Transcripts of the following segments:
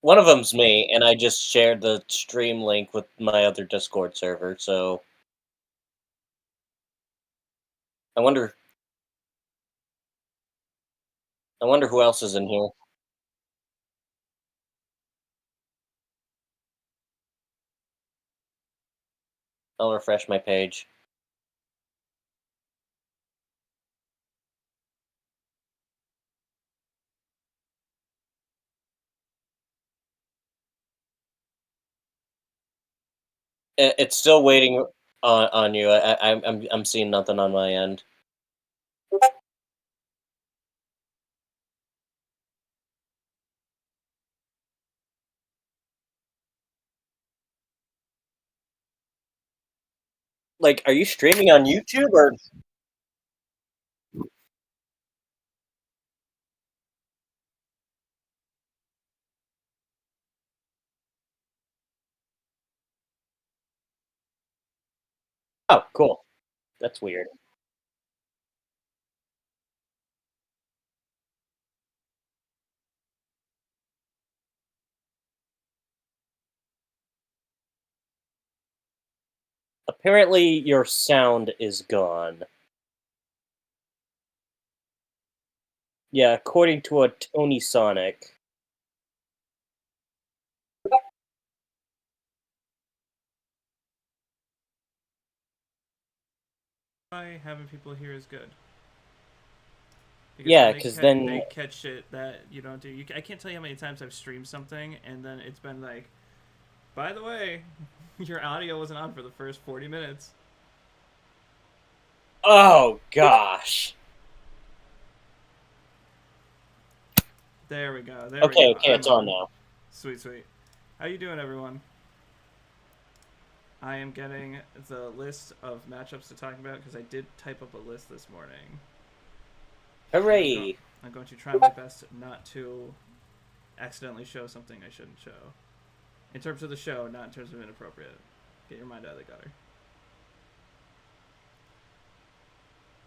One of them's me, and I just shared the stream link with my other Discord server, so I wonder I wonder who else is in here. I'll refresh my page. It's still waiting on you. I'm seeing nothing on my end. Like, are you streaming on YouTube or? Oh, cool. That's weird. Apparently, your sound is gone. Yeah, according to a Tony Sonic. Why having people here is good. Because Yeah, because then they catch shit that you don't do. I can't tell you how many times I've streamed something and then it's been like, by the way, your audio wasn't on for the first 40 minutes. oh gosh. There we go. There we Okay, go. okay, it's on now. Sweet, sweet. How you doing, everyone? I am getting the list of matchups to talk about because I did type up a list this morning. Hooray! I'm going to try my best not to accidentally show something I shouldn't show. In terms of the show, not in terms of inappropriate. Get your mind out of the gutter.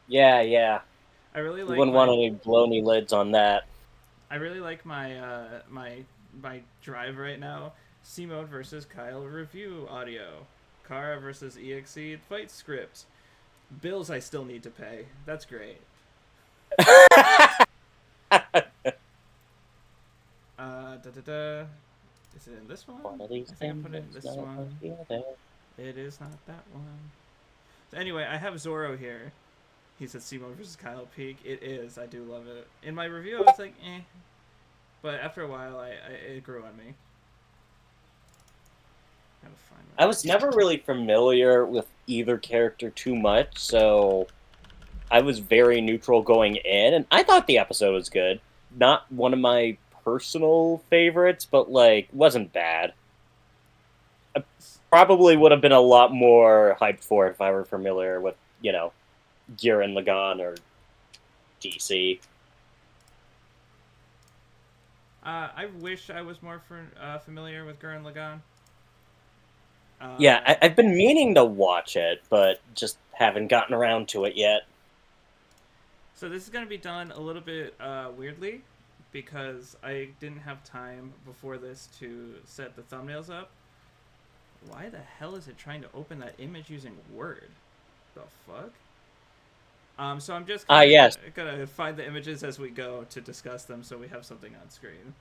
Yeah, yeah. I really You like. wouldn't want any blowny lids on that. I really like my drive right now. C mode versus Kyle review audio. Kara versus EXE fight script. Bills I still need to pay. That's great. Is it in this one? One of these I think I put it in this one. It is not that one. So anyway, I have Zoro here. He said C mode versus Kyle Peak. It is. I do love it. In my review, I was like, eh. But after a while, it grew on me. I was never really familiar with either character too much, so I was very neutral going in, and I thought the episode was good. Not one of my personal favorites, but like wasn't bad. I probably would have been a lot more hyped for it if I were familiar with, Gurren Lagann or DC. I wish I was more familiar with Gurren Lagann. Yeah, I've been meaning to watch it, but just haven't gotten around to it yet. So this is going to be done a little bit weirdly, because I didn't have time before this to set the thumbnails up. Why the hell is it trying to open that image using Word? The fuck? So I'm just gonna find the images as we go to discuss them, so we have something on screen.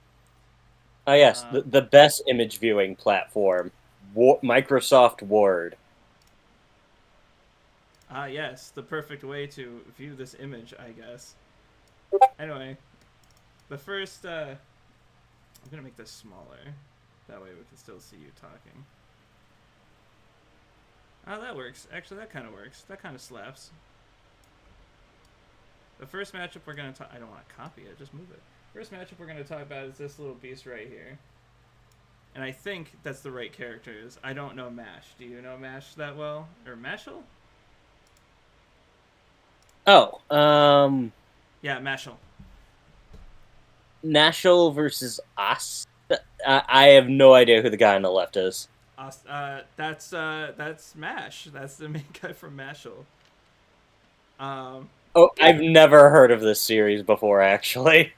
Yes, the best image viewing platform, Microsoft Word. Yes, the perfect way to view this image, I guess. Anyway, the first, I'm gonna make this smaller. That way we can still see you talking. Oh, that works. Actually, that kind of works. That kind of slaps. The first matchup we're gonna talk. I don't want to copy it. Just move it. First matchup we're gonna talk about is this little beast right here. And I think that's the right characters. I don't know Mash. Do you know Mash that well? Or Mashal? Oh, yeah, Mashal. Nashal versus Us. I have no idea who the guy on the left is. That's Mash. That's the main guy from Mashal. Oh, I've never heard of this series before, actually.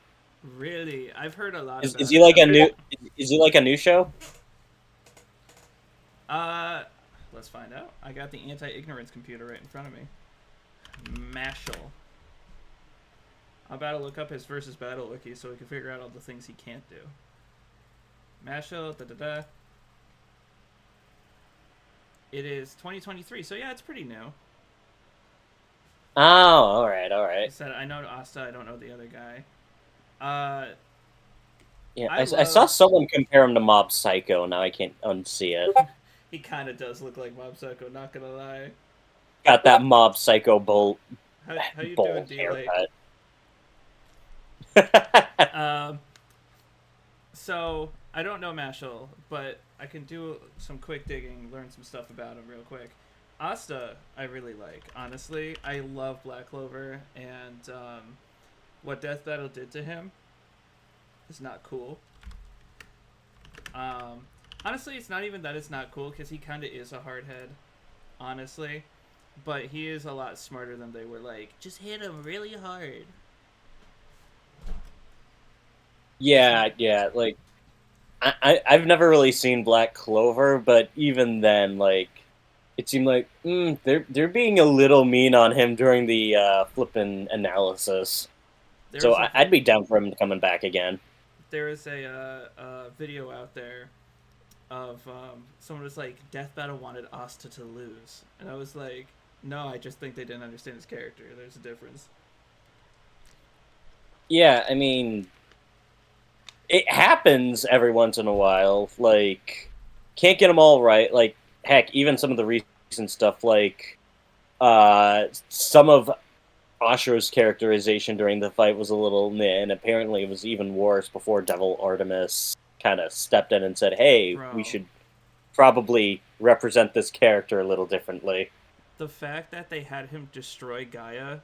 Really, I've heard a lot Is about he it. like I've a heard. new? Is he like a new show? Uh, let's find out. I got the anti-ignorance computer right in front of me. Mashal. I'm about to look up his versus battle wiki so we can figure out all the things he can't do. Mashal, da da da. It is 2023, so yeah, it's pretty new. Oh, all right, all He right. said, I know Asta, I don't know the other guy. Yeah, I I saw love. someone compare him to Mob Psycho. Now I can't unsee it. He kind of does look like Mob Psycho, not gonna lie. Got that Mob Psycho How you doing, bowl D-Late? haircut. Um, so I don't know Mashal, but I can do some quick digging, learn some stuff about him real quick. Asta, I really like. Honestly, I love Black Clover, and what Death Battle did to him is not cool. Um, honestly, it's not even that it's not cool because he kind of is a hardhead, honestly. But he is a lot smarter than they were. Like, just hit him really hard. Yeah, yeah. Like I've never really seen Black Clover, but even then, like it seemed like they're being a little mean on him during the flippin' analysis. There So was a I'd be down for him coming back again. there is a video out there of someone was like, Death Battle wanted Asta to lose, and I was like, no, I just think they didn't understand his character. There's a difference. Yeah, I mean, it happens every once in a while. Like, can't get them all right. Like, heck, even some of the recent stuff, like some of Asho's characterization during the fight was a little meh, and apparently it was even worse before Devil Artemis kind of stepped in and said, "Hey, we Bro, should probably represent this character a little differently." the fact that they had him destroy Gaia,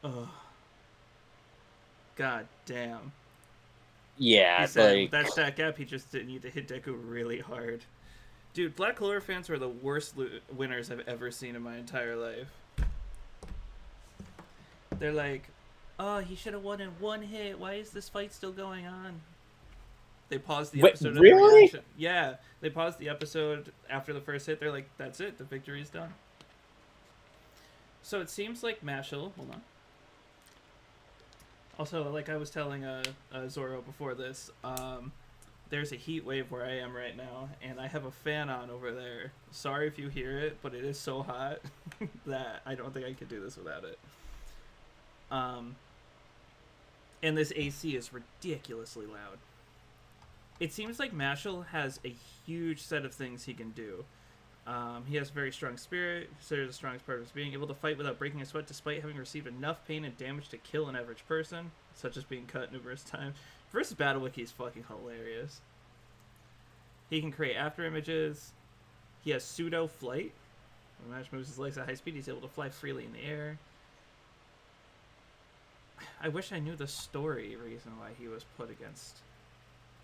ugh, god damn. He Yeah, said with like that stack up, he just didn't need to hit Deku really hard. Dude, Black Clover fans were the worst winners I've ever seen in my entire life. They're like, oh, he should have won in one hit. Why is this fight still going on? They paused the wait, episode of the really? reaction. Yeah, they paused the episode after the first hit. They're like, that's it. The victory is done. So it seems like Mashal. Hold on. Also, like I was telling Zoro before this, there's a heat wave where I am right now, and I have a fan on over there. Sorry if you hear it, but it is so hot that I don't think I could do this without it. And this AC is ridiculously loud. It seems like Mashal has a huge set of things he can do. He has a very strong spirit, considered the strongest part of his being, able to fight without breaking a sweat despite having received enough pain and damage to kill an average person, such as being cut numerous times. Versus Battle Wiki is fucking hilarious. He can create after images. He has pseudo flight. When Mash moves his legs at high speed, he's able to fly freely in the air. I wish I knew the story reason why he was put against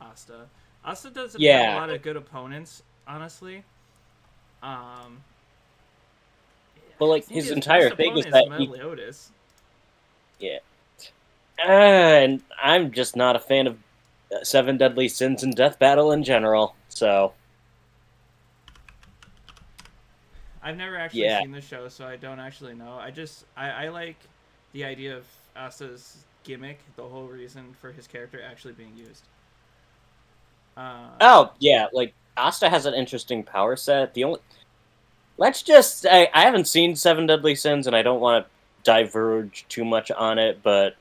Asta. Asta doesn't have a yeah, lot of good opponents, honestly. Um, but I like think his his entire best thing is opponent that is he, Meliodas. yeah, and I'm just not a fan of Seven Deadly Sins and Death Battle in general. So I've never actually yeah, seen the show, so I don't actually know. I like the idea of Asta's gimmick, the whole reason for his character actually being used. Uh, oh yeah, like Asta has an interesting power set. The only let's just I haven't seen Seven Deadly Sins, and I don't want to diverge too much on it, but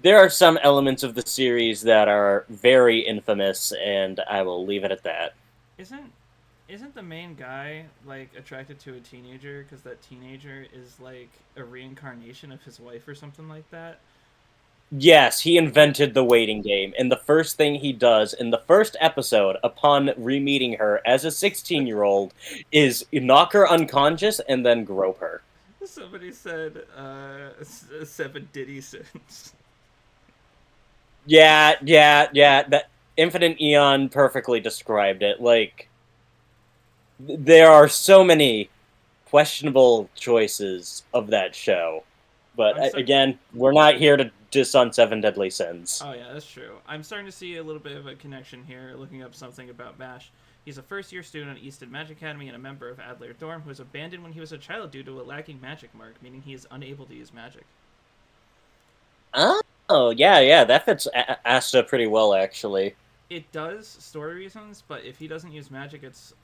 there are some elements of the series that are very infamous, and I will leave it at that. isn't isn't the main guy like attracted to a teenager because that teenager is like a reincarnation of his wife or something like that? Yes, he invented the waiting game, and the first thing he does in the first episode, upon re-meeting her as a 16-year-old, is knock her unconscious and then grope her. Somebody said 7 Diddy sins. Yeah, yeah, yeah. That Infinite Eon perfectly described it. Like, there are so many questionable choices of that show. But I'm so again, we're not here to practice on Seven Deadly Sins. Oh yeah, that's true. I'm starting to see a little bit of a connection here, looking up something about MASH. He's a first-year student at Easton Magic Academy and a member of Adler Dorm who was abandoned when he was a child due to a lacking magic mark, meaning he is unable to use magic. Oh, yeah, that fits Asta pretty well, actually. It does, story reasons, but if he doesn't use magic, it's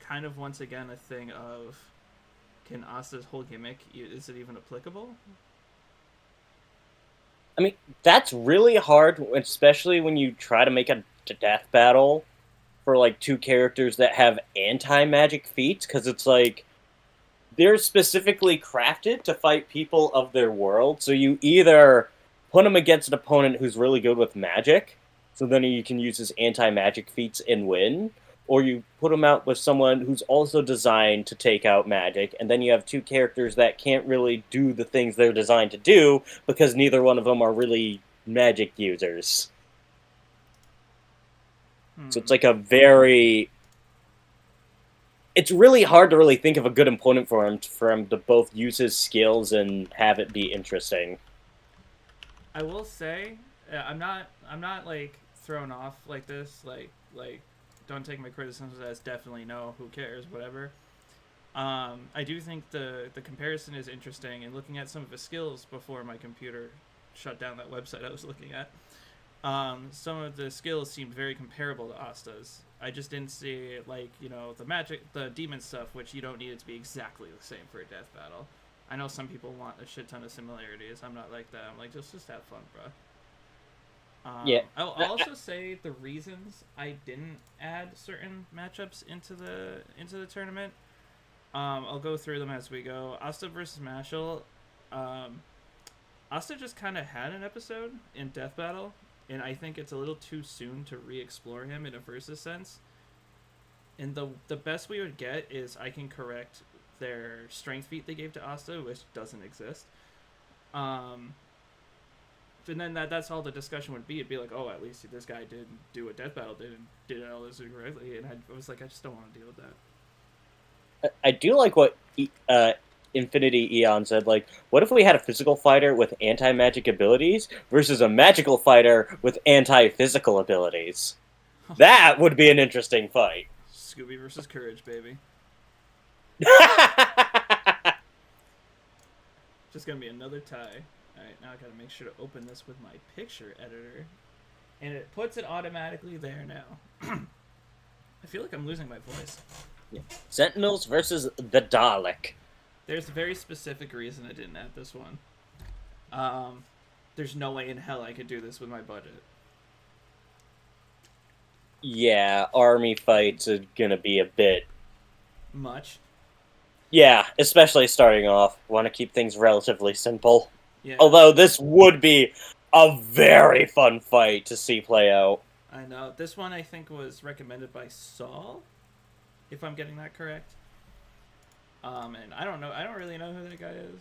kind of, once again, a thing of, can Asta's whole gimmick, is it even applicable? I mean, that's really hard, especially when you try to make a death battle for, like, two characters that have anti-magic feats, because it's like, they're specifically crafted to fight people of their world, so you either put them against an opponent who's really good with magic, so then you can use his anti-magic feats and win, or you put him out with someone who's also designed to take out magic, and then you have two characters that can't really do the things they're designed to do, because neither one of them are really magic users. So it's like a very... It's really hard to really think of a good opponent for him to both use his skills and have it be interesting. I will say, I'm not like thrown off like this. Like don't take my criticisms as definitely no. Who cares? Whatever. I do think the comparison is interesting, and looking at some of his skills before my computer shut down that website I was looking at. Some of the skills seemed very comparable to Asta's. I just didn't see, like, you know, the magic, the demon stuff, which you don't need it to be exactly the same for a death battle. I know some people want a shit ton of similarities. I'm not like that. I'm like, just have fun, bro. Yeah. I'll also say the reasons I didn't add certain matchups into the tournament. I'll go through them as we go. Asta versus Mashle. Asta just kind of had an episode in Death Battle, and I think it's a little too soon to re-explore him in a versus sense. And the best we would get is I can correct their strength feat they gave to Asta, which doesn't exist. And then that's all the discussion would be. It'd be like, oh, at least this guy did do what Death Battle did and did all this correctly. And I was like, I just don't want to deal with that. I do like what Infinity Eon said, like, what if we had a physical fighter with anti-magic abilities versus a magical fighter with anti-physical abilities? That would be an interesting fight. Scooby versus Courage, baby. Just gonna be another tie. Alright, now I gotta make sure to open this with my picture editor. And it puts it automatically there now. I feel like I'm losing my voice. Yeah. Sentinels versus the Dalek. There's a very specific reason I didn't add this one. There's no way in hell I could do this with my budget. Yeah, army fights are gonna be a bit... Much. Yeah, especially starting off. Want to keep things relatively simple. Yeah. Although this would be a very fun fight to see play out. I know. This one I think was recommended by Saul, if I'm getting that correct. And I don't know. I don't really know who that guy is.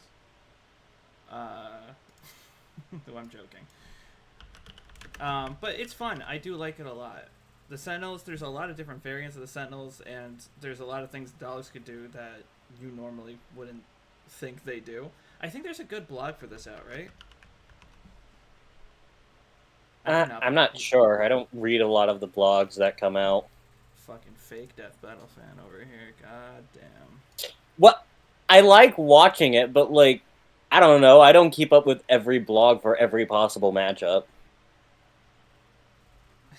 Though I'm joking. But it's fun. I do like it a lot. The Sentinels, there's a lot of different variants of the Sentinels, and there's a lot of things Daleks could do that you normally wouldn't think they do. I think there's a good blog for this out, right? I'm not sure. I don't read a lot of the blogs that come out. Fucking fake Death Battle fan over here. God damn. What? I like watching it, but, like, I don't know. I don't keep up with every blog for every possible matchup.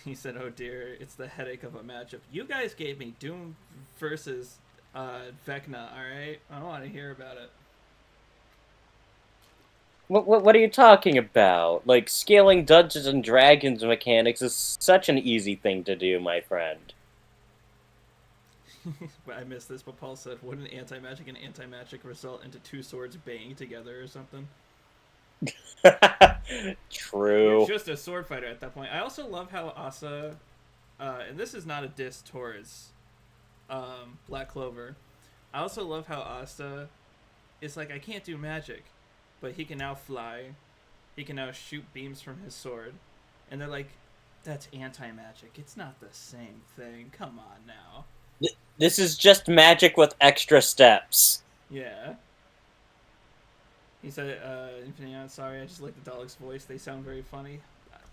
He said, oh dear, it's the headache of a matchup. You guys gave me Doom versus Vecna, alright? I don't want to hear about it. What are you talking about? Like, scaling Dungeons and Dragons mechanics is such an easy thing to do, my friend. I missed this, but Paul said, wouldn't anti-magic and anti-magic result into two swords banging together or something? True. You're just a sword fighter at that point. I also love how Asa, and this is not a diss towards Black Clover. I also love how Asa is like, I can't do magic, but he can now fly. He can now shoot beams from his sword. And they're like, that's anti-magic. It's not the same thing. Come on now. This is just magic with extra steps. Yeah. He said, Infinity, sorry, I just like the Daleks' voice. They sound very funny.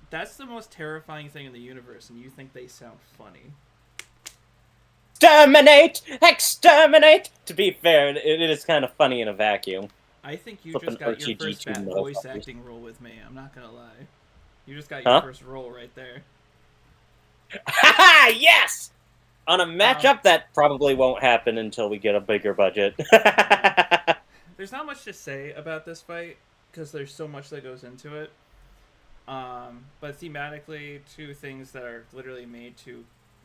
That's the most terrifying thing in the universe, and you think they sound funny. Exterminate! Exterminate! To be fair, it is kind of funny in a vacuum. I think you Flippin' just got your RTG2 first voice motherfuckers. acting role with me. I'm not gonna lie. You just got your first role right there. Haha! Yes! On a matchup that probably won't happen until we get a bigger budget. There's not much to say about this fight because there's so much that goes into it. But thematically, two things that are literally made to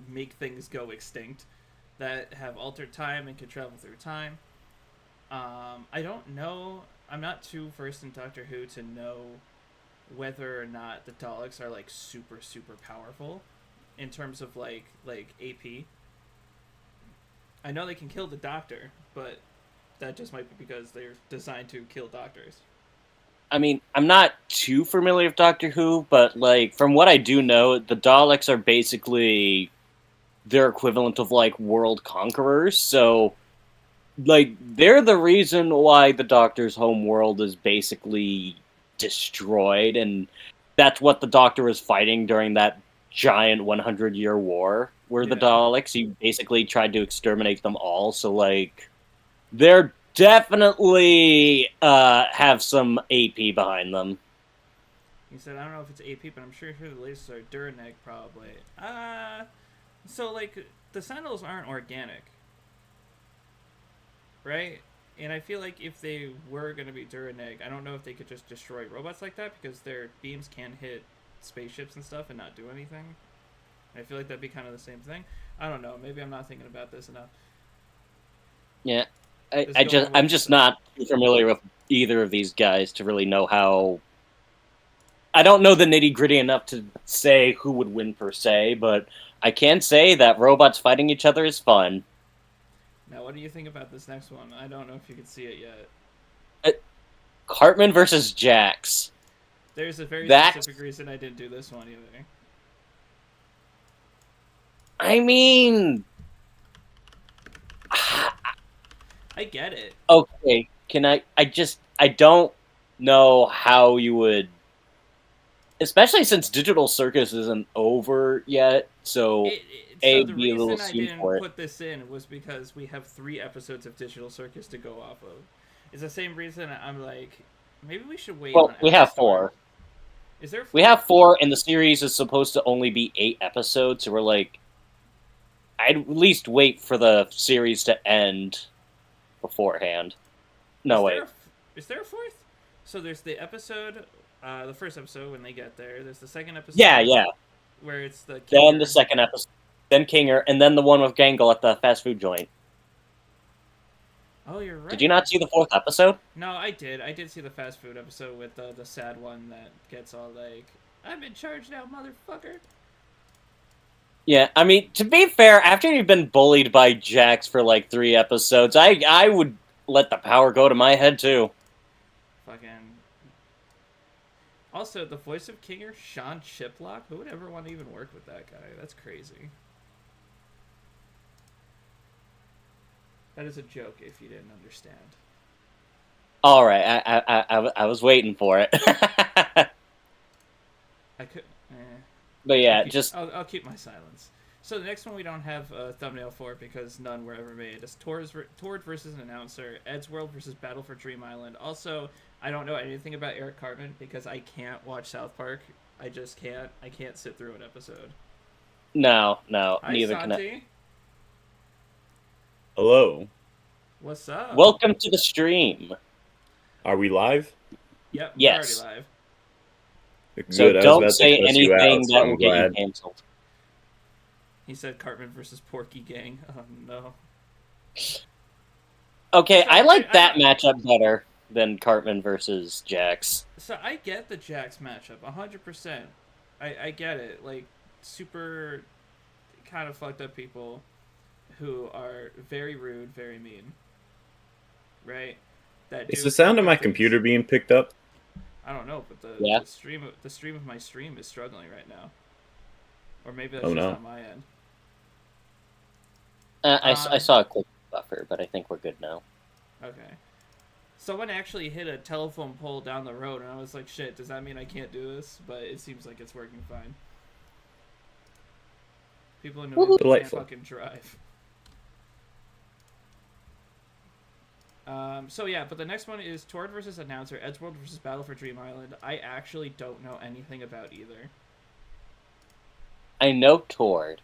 make things go extinct that have altered time and can travel through time. I don't know. I'm not too versed in Doctor Who to know whether or not the Daleks are like super powerful in terms of like AP. I know they can kill the Doctor, but that just might be because they're designed to kill doctors. I mean, I'm not too familiar with Doctor Who, but like from what I do know, the Daleks are basically their equivalent of like world conquerors. So, like, they're the reason why the Doctor's home world is basically destroyed, and that's what the Doctor was fighting during that giant 100-year war. Were the Daleks? He basically tried to exterminate them all. So, like, they're definitely have some AP behind them. He said, I don't know if it's AP, but I'm sure the latest are Duraneg, probably. So, like, the Sentinels aren't organic. Right? And I feel like if they were going to be Duraneg, I don't know if they could just destroy robots like that, because their beams can hit spaceships and stuff and not do anything. I feel like that'd be kind of the same thing. I don't know. Maybe I'm not thinking about this enough. Yeah. I'm just not familiar with either of these guys to really know how. I don't know the nitty gritty enough to say who would win per se, but I can say that robots fighting each other is fun. Now, what do you think about this next one? I don't know if you can see it yet. Cartman versus Jax. There's a very specific reason I didn't do this one either. I mean, I get it. Okay, I don't know how you would, especially since Digital Circus isn't over yet, so the reason I didn't put this in was because we have 3 episodes of Digital Circus to go off of. It's the same reason I'm like, maybe we should wait. Well, we have 4. Is there 4? We have 4, and the series is supposed to only be 8 episodes, so we're like, I'd at least wait for the series to end beforehand. No, wait. Is there a 4th? So there's the episode, the first episode when they get there. There's the second episode. Yeah. Where it's the Kinger. Then the second episode. Then Kinger, and then the one with Gangle at the fast food joint. Oh, you're right. Did you not see the 4th episode? No, I did. I did see the fast food episode with the sad one that gets all like, I'm in charge now, motherfucker. Yeah, I mean, to be fair, after you've been bullied by Jax for like 3 episodes, I would let the power go to my head too. Fucking. Also, the voice of Kinger, Sean Chiplock. Who would ever want to even work with that guy? That's crazy. That is a joke if you didn't understand. All right, I was waiting for it. I could. But yeah, I'll keep my silence. So the next one we don't have a thumbnail for because none were ever made. It's Tord versus an announcer, Ed's World versus Battle for Dream Island. Also, I don't know anything about Eric Cartman because I can't watch South Park. I just can't. I can't sit through an episode. No, Hi, neither Santi. can I. Hello. What's up? Welcome to the stream. Are we live? Yep. Yes. We're already live. So Good. don't say anything that will I'm get you glad. canceled. He said Cartman versus Porky Gang. Oh no. Okay, So, I like that matchup better than Cartman versus Jax. So I get the Jax matchup, 100%. I get it. Like, super kind of fucked up people who are very rude, very mean. Right? Is the sound of my computer being picked up? I don't know, but Yeah. the stream of my stream is struggling right now. Or maybe that's Oh, just no. on my end. I saw a quick buffer, but I think we're good now. Okay. Someone actually hit a telephone pole down the road, and I was like, shit, does that mean I can't do this? But it seems like it's working fine. People in New England can't Delightful. fucking drive. So yeah, but the next one is Tord versus Announcer, Edgeworld versus Battle for Dream Island. I actually don't know anything about either. I know Tord.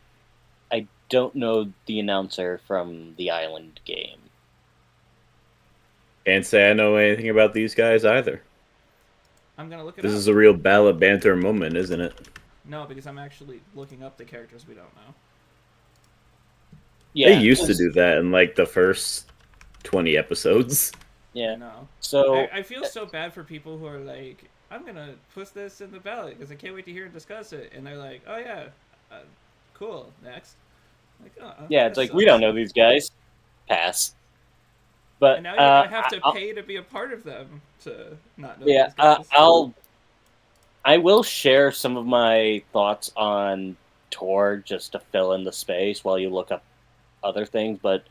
I don't know the announcer from the Island game. Can't say I know anything about these guys either. I'm gonna look it This up. is a real ballot banter moment, isn't it? No, because I'm actually looking up the characters we don't know. Yeah, They used to do that in like the first 20 episodes. Yeah. No. So I feel so bad for people who are like, I'm gonna put this in the ballot because I can't wait to hear and discuss it, and they're like, oh yeah, cool, next. Like, yeah, it's like we don't know these guys. Pass. But And now you're gonna have to pay to be a part of them to not know yeah, these guys. I will share some of my thoughts on Tor just to fill in the space while you look up other things. But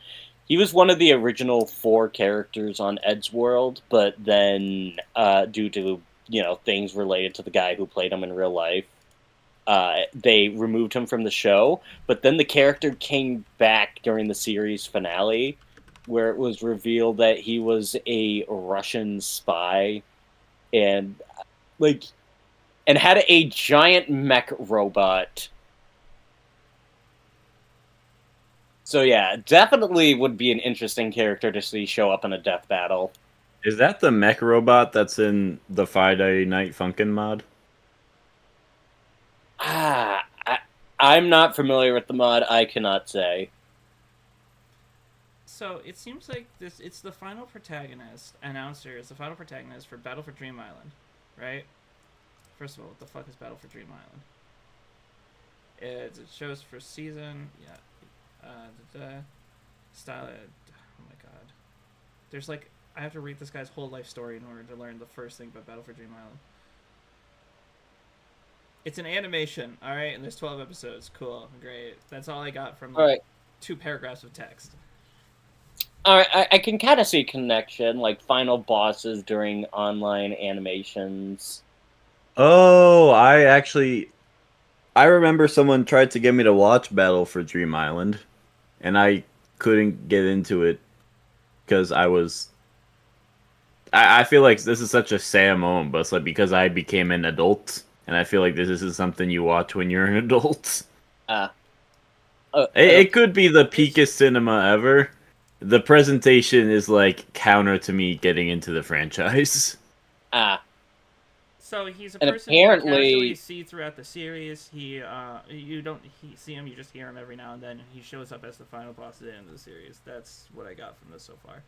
he was one of the original 4 characters on Edgeworld, but then due to things related to the guy who played him in real life, they removed him from the show. But then the character came back during the series finale, where it was revealed that he was a Russian spy, and had a giant mech robot. So yeah, definitely would be an interesting character to see show up in a death battle. Is that the mech robot that's in the Friday Night Funkin' mod? I'm not familiar with the mod. I cannot say. So it seems like it's the final protagonist, announcer is the final protagonist for Battle for Dream Island, right? First of all, what the fuck is Battle for Dream Island? It shows for season, yeah. Style. Oh my god. There's like, I have to read this guy's whole life story in order to learn the first thing about Battle for Dream Island. It's an animation, alright, and there's 12 episodes. Cool, great. That's all I got from like 2 paragraphs of text. Alright, I can kind of see a connection, like final bosses during online animations. Oh, I remember someone tried to get me to watch Battle for Dream Island, and I couldn't get into it because I feel like this is such a sad moment, but it's like because I became an adult, and I feel like this is something you watch when you're an adult. It could be the peakest cinema ever. The presentation is like counter to me getting into the franchise. So he's a and person apparently, you casually see throughout the series. You don't see him, you just hear him every now and then. He shows up as the final boss at the end of the series. That's what I got from this so far.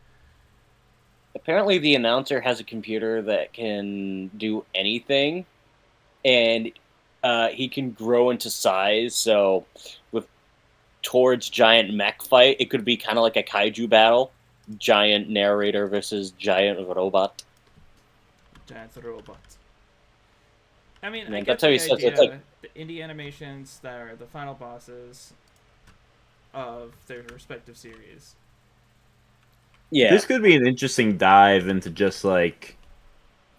Apparently the announcer has a computer that can do anything, and he can grow into size, so with Tord's giant mech fight, it could be kind of like a kaiju battle. Giant narrator versus giant robot. Giant robot. I mean, Yeah, I get that's how the he says idea. it's like The indie animations that are the final bosses of their respective series. yeah. This could be an interesting dive into just like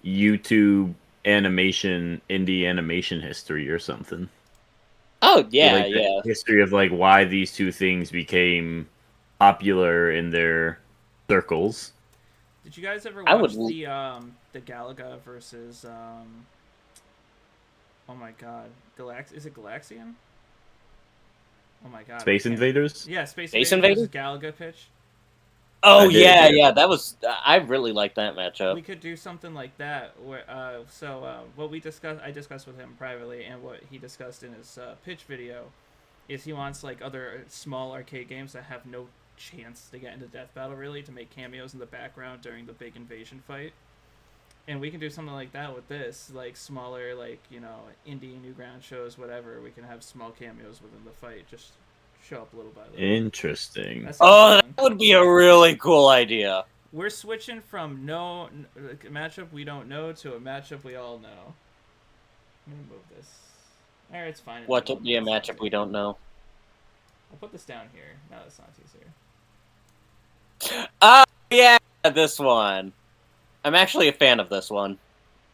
YouTube animation, indie animation history or something. Oh yeah, like the history of like why these two things became popular in their circles. Did you guys ever watch the Galaga versus oh my god, is it Galaxian? Oh my god. Space Invaders? Yeah, Space Invaders versus Galaga pitch. Oh yeah. That was I really liked that matchup. We could do something like that. Where what I discussed with him privately, and what he discussed in his pitch video, is he wants like other small arcade games that have no chance to get into death battle really, to make cameos in the background during the big invasion fight. And we can do something like that with this, like smaller, like, indie Newground shows, whatever. We can have small cameos within the fight, just show up little by little. Interesting. That would be a really cool idea. We're switching from a matchup we don't know to a matchup we all know. Let me move this. Alright, it's fine. What to be a matchup we don't know? I'll put this down here. Now that Santi's here. Oh yeah, this one. I'm actually a fan of this one.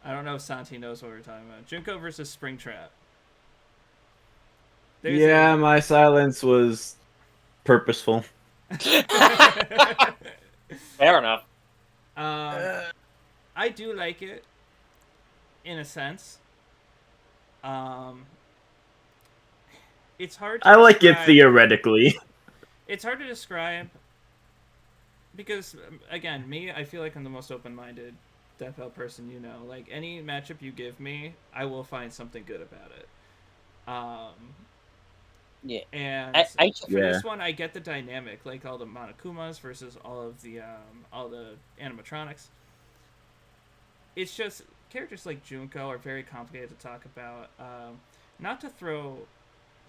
I don't know if Santi knows what we're talking about. Junko versus Springtrap. There's Yeah, my silence was purposeful. Fair enough. I do like it, in a sense. It's hard to I like it describe- theoretically. It's hard to describe because, again, I feel like I'm the most open-minded Death Bell person you know. Like, any matchup you give me, I will find something good about it. Yeah. And I for Yeah. this one, I get the dynamic, like all the Monokumas versus all the animatronics. It's just characters like Junko are very complicated to talk about. Not to throw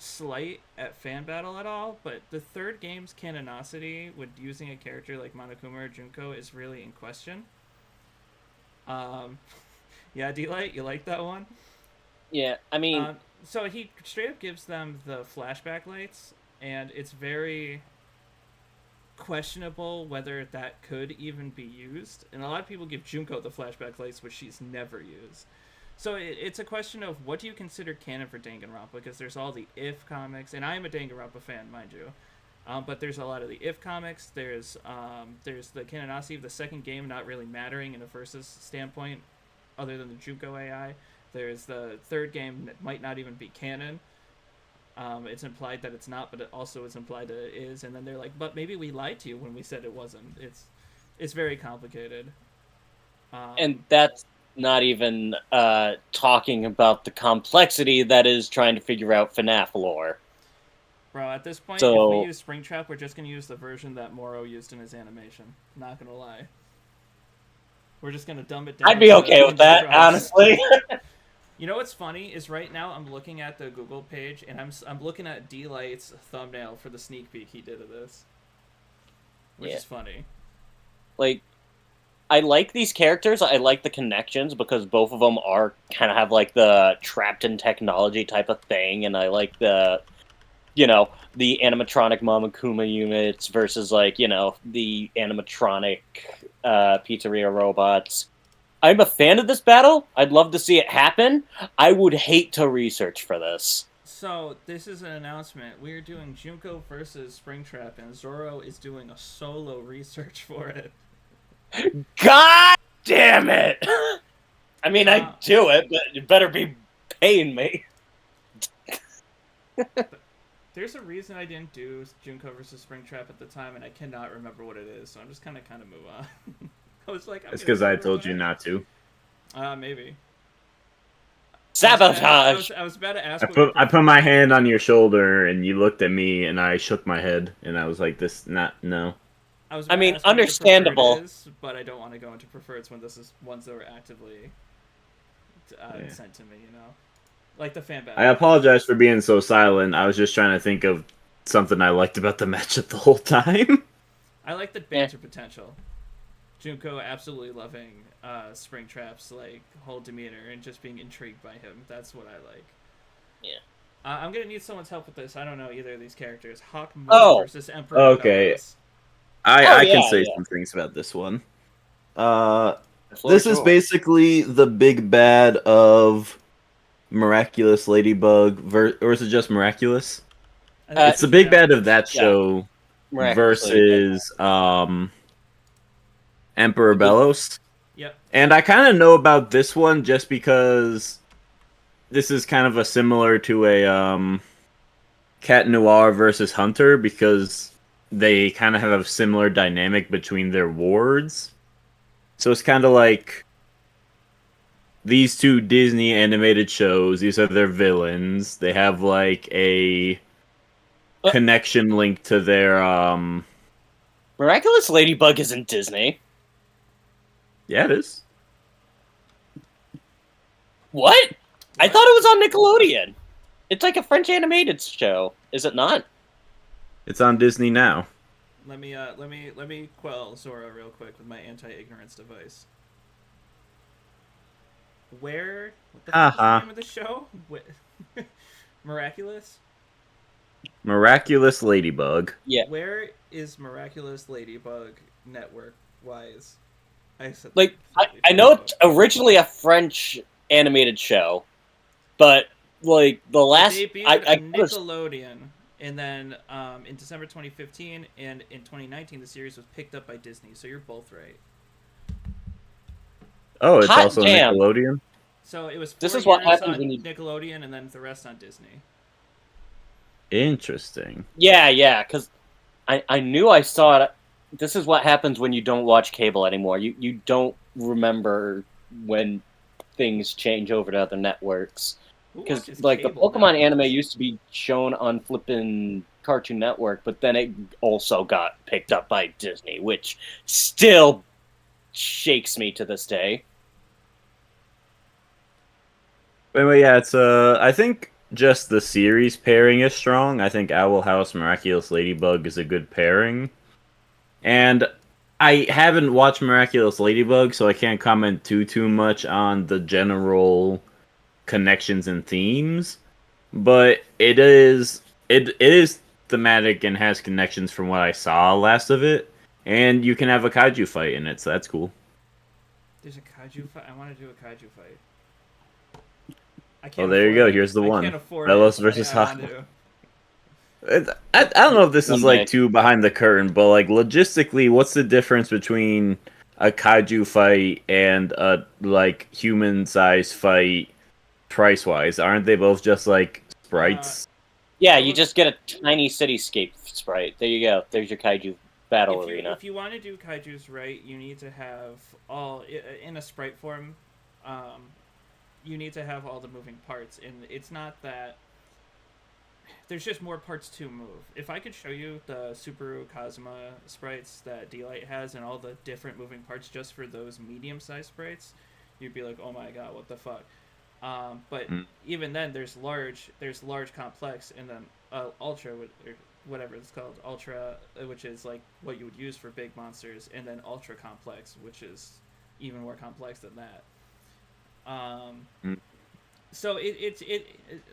slight at fan battle at all, but the third game's canonicity with using a character like Monokuma or Junko is really in question. Yeah, D-Light, you like that one? Yeah, I mean, So he straight up gives them the flashback lights, and it's very questionable whether that could even be used. And a lot of people give Junko the flashback lights, which she's never used. So it's a question of what do you consider canon for Danganronpa, because there's all the If comics, and I am a Danganronpa fan, mind you. But there's a lot of the If comics. There's the canonicity of the second game not really mattering in a versus standpoint, other than the Junko AI. There's the third game that might not even be canon. It's implied that it's not, but it also is implied that it is. And then they're like, but maybe we lied to you when we said it wasn't. It's very complicated. and that's not even talking about the complexity that is trying to figure out FNAF lore. Bro, at this point, So- if we use Springtrap, we're just going to use the version that Moro used in his animation. Not going to lie. We're just going to dumb it down. I'd be to okay with that, tropes. honestly. You know what's funny is right now I'm looking at the Google page and I'm looking at D-Light's thumbnail for the sneak peek he did of this, which Yeah. is funny. Like, I like these characters. I like the connections because both of them are kind of have like the trapped in technology type of thing, and I like the, the animatronic Monokuma units versus like the animatronic pizzeria robots. I'm a fan of this battle. I'd love to see it happen. I would hate to research for this. So this is an announcement. We're doing Junko versus Springtrap, and Zoro is doing a solo research for it. God damn it! I mean, Uh, I'd do it, but you better be paying me. There's a reason I didn't do Junko versus Springtrap at the time, and I cannot remember what it is. So I'm just kind of move on. I was like, It's because I told you not to. Maybe. Sabotage! I was about to ask. I put my hand on your shoulder and you looked at me and I shook my head and I was like, no. I mean, ask what your understandable. preferred is, but I don't want to go into preferreds when this is ones that were actively Yeah. sent to me. Like the fan battle. I apologize for being so silent. I was just trying to think of something I liked about the matchup the whole time. I like the banter potential. Junko absolutely loving Springtrap's like whole demeanor and just being intrigued by him. That's what I like. Yeah. I'm gonna need someone's help with this. I don't know either of these characters. Hawk Moon versus Emperor. Okay. Bellows. I can yeah, say yeah. some things about this one. The floor This is yours. basically the big bad of Miraculous Ladybug, or is it just Miraculous? I think It's the big bad of that Yeah. show Miraculously. versus Emperor Bellows. Yep. And I kind of know about this one just because this is kind of a similar to a Cat Noir versus Hunter, because they kind of have a similar dynamic between their wards. So it's kind of like these two Disney animated shows, these are their villains. They have like a connection link to their Miraculous Ladybug isn't Disney. yeah, it is. What? I thought it was on Nickelodeon. It's like a French animated show, is it not? It's on Disney now. Let me quell Zora real quick with my anti-ignorance device. What the fuck is the name of the show? Miraculous? Miraculous Ladybug. Yeah. Where is Miraculous Ladybug network wise? I said Like, that I know it's originally a French animated show, but like the last, it debuted I on could've- Nickelodeon, and then in December 2015 and in 2019 the series was picked up by Disney. So you're both right. Oh, it's Hot also damn. Nickelodeon. So it was 4 This is what years happens on when you- Nickelodeon and then the rest on Disney. Interesting. yeah, because I knew I saw it. This is what happens when you don't watch cable anymore. You don't remember when things change over to other networks. Who Because watches like the cable Pokemon nowadays? anime used to be shown on flippin' Cartoon Network, but then it also got picked up by Disney, which still shakes me to this day. Anyway, yeah, it's I think just the series pairing is strong. I think Owl House Miraculous Ladybug is a good pairing. And I haven't watched Miraculous Ladybug, so I can't comment too much on the general connections and themes. But it is thematic and has connections from what I saw last of it. And you can have a kaiju fight in it, so that's cool. There's a kaiju fight. I want to do a kaiju fight. I Oh, can't there you afford go. it. Here's the I one. can't afford Belos it. versus I want Hawk. to. I don't know if this is Someday. like too behind the curtain, but like logistically, what's the difference between a kaiju fight and a like human size fight price wise? Aren't they both just like sprites? Yeah, you just get a tiny cityscape sprite. There you go. There's your kaiju battle arena. If you want to do kaijus right, you need to have all in a sprite form. You need to have all the moving parts, and it's not that there's just more parts to move. If I could show you the Subaru Kazuma sprites that D-Light has and all the different moving parts just for those medium-sized sprites, you'd be like, oh my god, what the fuck. But even then, there's large complex, and then ultra, or whatever it's called, ultra, which is like what you would use for big monsters, and then ultra complex, which is even more complex than that. So it's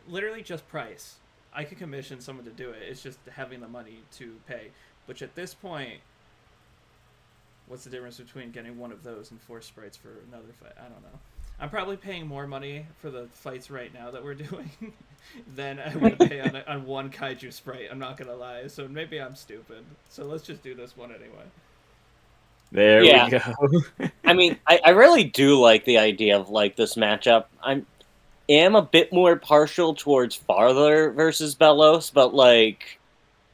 literally just price. I could commission someone to do it. It's just having the money to pay. Which at this point, what's the difference between getting one of those and 4 sprites for another fight? I don't know. I'm probably paying more money for the fights right now that we're doing than I would pay on one kaiju sprite. I'm not gonna lie. So maybe I'm stupid. So let's just do this one anyway. There Yeah. we go. I mean, I really do like the idea of like this matchup. Am a bit more partial towards Father versus Belos, but like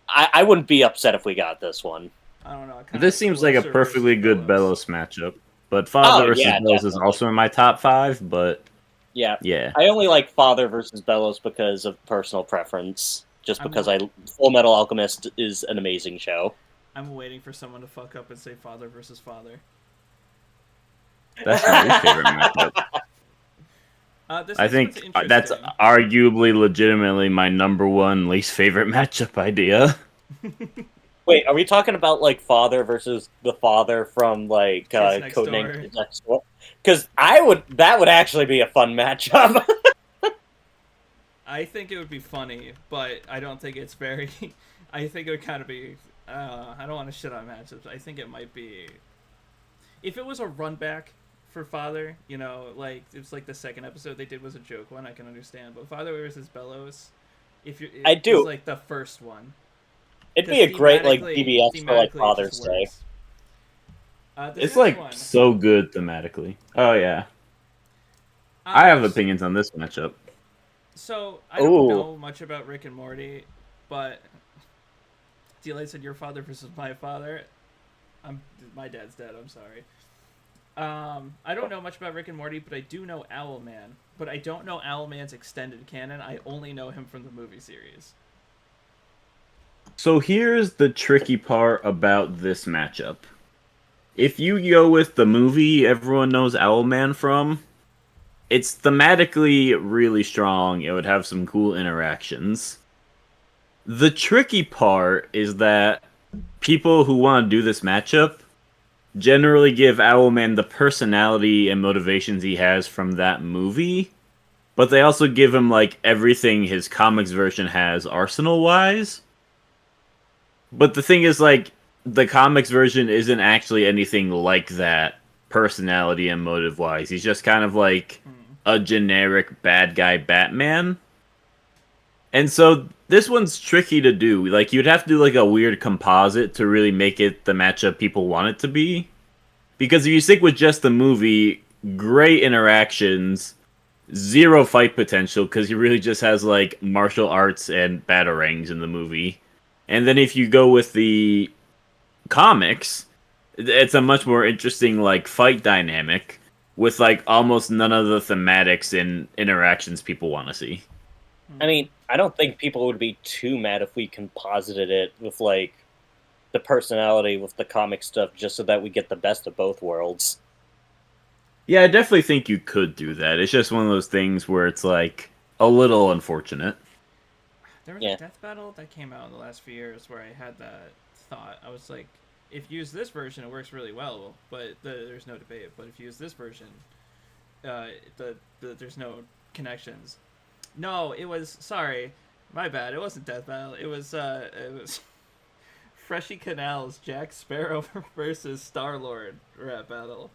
I wouldn't be upset if we got this one. I don't know. I kinda This seems like a Closer perfectly versus good Belos. Belos matchup. But Father Oh, versus yeah, Belos is definitely. also in my top 5, but Yeah, yeah. I only like Father versus Belos because of personal preference. Just I'm- because Full Metal Alchemist is an amazing show. I'm waiting for someone to fuck up and say Father versus Father. That's my least favorite matchup. This I next think one's that's interesting. arguably legitimately my number one least favorite matchup idea. Wait, are we talking about like Father versus the father from like Kids Next Codename Door. Kids Next Door? Because that would actually be a fun matchup. I think it would be funny, but I don't think it's very. I think it would kind of be. I don't want to shit on matchups. I think it might be. If it was a run back for Father, you know, like it's like the second episode they did was a joke one, I can understand. But Father versus Belos, if you, I do. is like the first one. It'd be a great like Thematically- PBS for like thematically it Father's just Day. works. This It's next like one, so good thematically. Oh yeah. I have opinions on this matchup. So I don't Ooh. know much about Rick and Morty, but D-Light said your father versus my father. My dad's dead. I'm sorry. I don't know much about Rick and Morty, but I do know Owlman. But I don't know Owlman's extended canon. I only know him from the movie series. So here's the tricky part about this matchup. If you go with the movie everyone knows Owlman from, it's thematically really strong. It would have some cool interactions. The tricky part is that people who want to do this matchup generally give Owlman the personality and motivations he has from that movie, but they also give him like everything his comics version has arsenal-wise. But the thing is, like, the comics version isn't actually anything like that personality and motive wise. He's just kind of like a generic bad guy Batman. And so this one's tricky to do. Like you'd have to do like a weird composite to really make it the matchup people want it to be. Because if you stick with just the movie, great interactions, zero fight potential because he really just has like martial arts and batarangs in the movie. And then if you go with the comics, it's a much more interesting like fight dynamic with like almost none of the thematics and interactions people want to see. I mean, I don't think people would be too mad if we composited it with like the personality with the comic stuff, just so that we get the best of both worlds. Yeah, I definitely think you could do that. It's just one of those things where it's like a little unfortunate. There was a death battle that came out in the last few years where I had that thought. I was like, if you use this version, it works really well, but there's no debate. But if you use this version, there's no connections. No, it was, sorry, my bad. It wasn't death battle. It was Freshy Canals Jack Sparrow versus Star-Lord rap battle.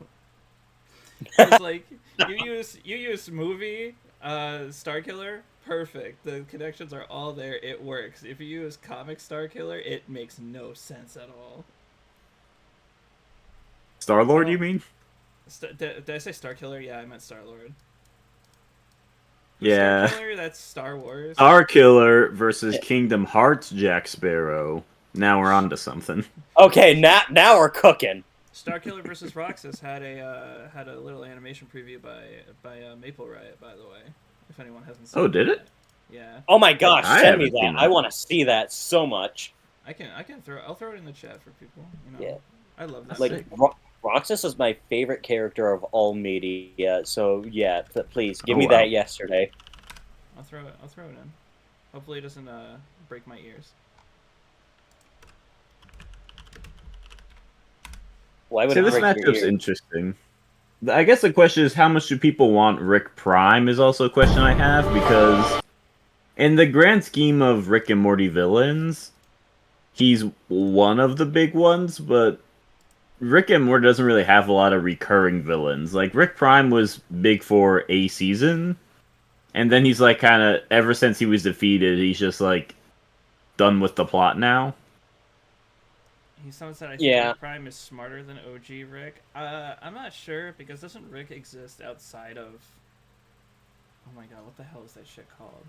It was like you use movie Starkiller, perfect. The connections are all there. It works. If you use comic Starkiller, it makes no sense at all. Star-Lord, you mean? Did I say Starkiller? Yeah, I meant Star-Lord. Yeah. Starkiller, that's Star Wars. Starkiller versus Kingdom Hearts Jack Sparrow. Now we're on to something. Okay, now we're cooking. Starkiller versus Roxas had a little animation preview by Maple Riot, by the way. If anyone hasn't seen. Oh, did it? Yeah. Oh my gosh, I send me haven't seen that. that. I want to see that so much. I'll throw it in the chat for people. You know, Yeah. I love that. Like Roxas is my favorite character of all media. So yeah, please give me wow. that yesterday. I'll throw it in. Hopefully it doesn't break my ears. Why would See, it this break your matchup's ears? interesting. I guess the question is, how much do people want Rick Prime is also a question I have, because in the grand scheme of Rick and Morty villains, he's one of the big ones, but Rick and Morty doesn't really have a lot of recurring villains. Like, Rick Prime was big for a season, and then he's like kind of, ever since he was defeated, he's just like done with the plot now. Someone said I think Yeah. Rick Prime is smarter than OG Rick. I'm not sure, because doesn't Rick exist outside of... Oh my god, what the hell is that shit called?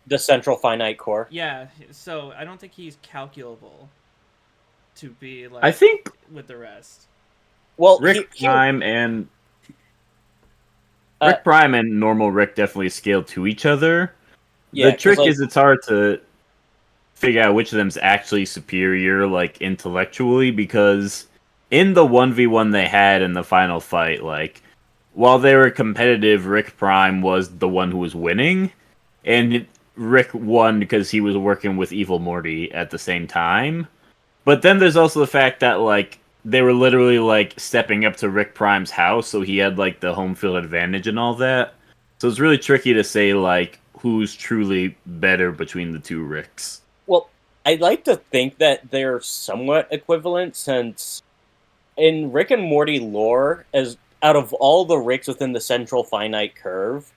The Central Finite Core. Yeah, so I don't think he's calculable to be like I think with the rest. Well, Rick Prime and Rick Prime and normal Rick definitely scale to each other. Yeah, The 'cause, trick like, is it's hard to figure out which of them's actually superior, like, intellectually, because in the 1v1 they had in the final fight, like, while they were competitive, Rick Prime was the one who was winning, and Rick won because he was working with Evil Morty at the same time. But then there's also the fact that, like, they were literally, like, stepping up to Rick Prime's house, so he had, like, the home field advantage and all that. So it's really tricky to say, like, who's truly better between the two Ricks. Well, I'd like to think that they're somewhat equivalent, since in Rick and Morty lore, as out of all the Ricks within the Central Finite Curve,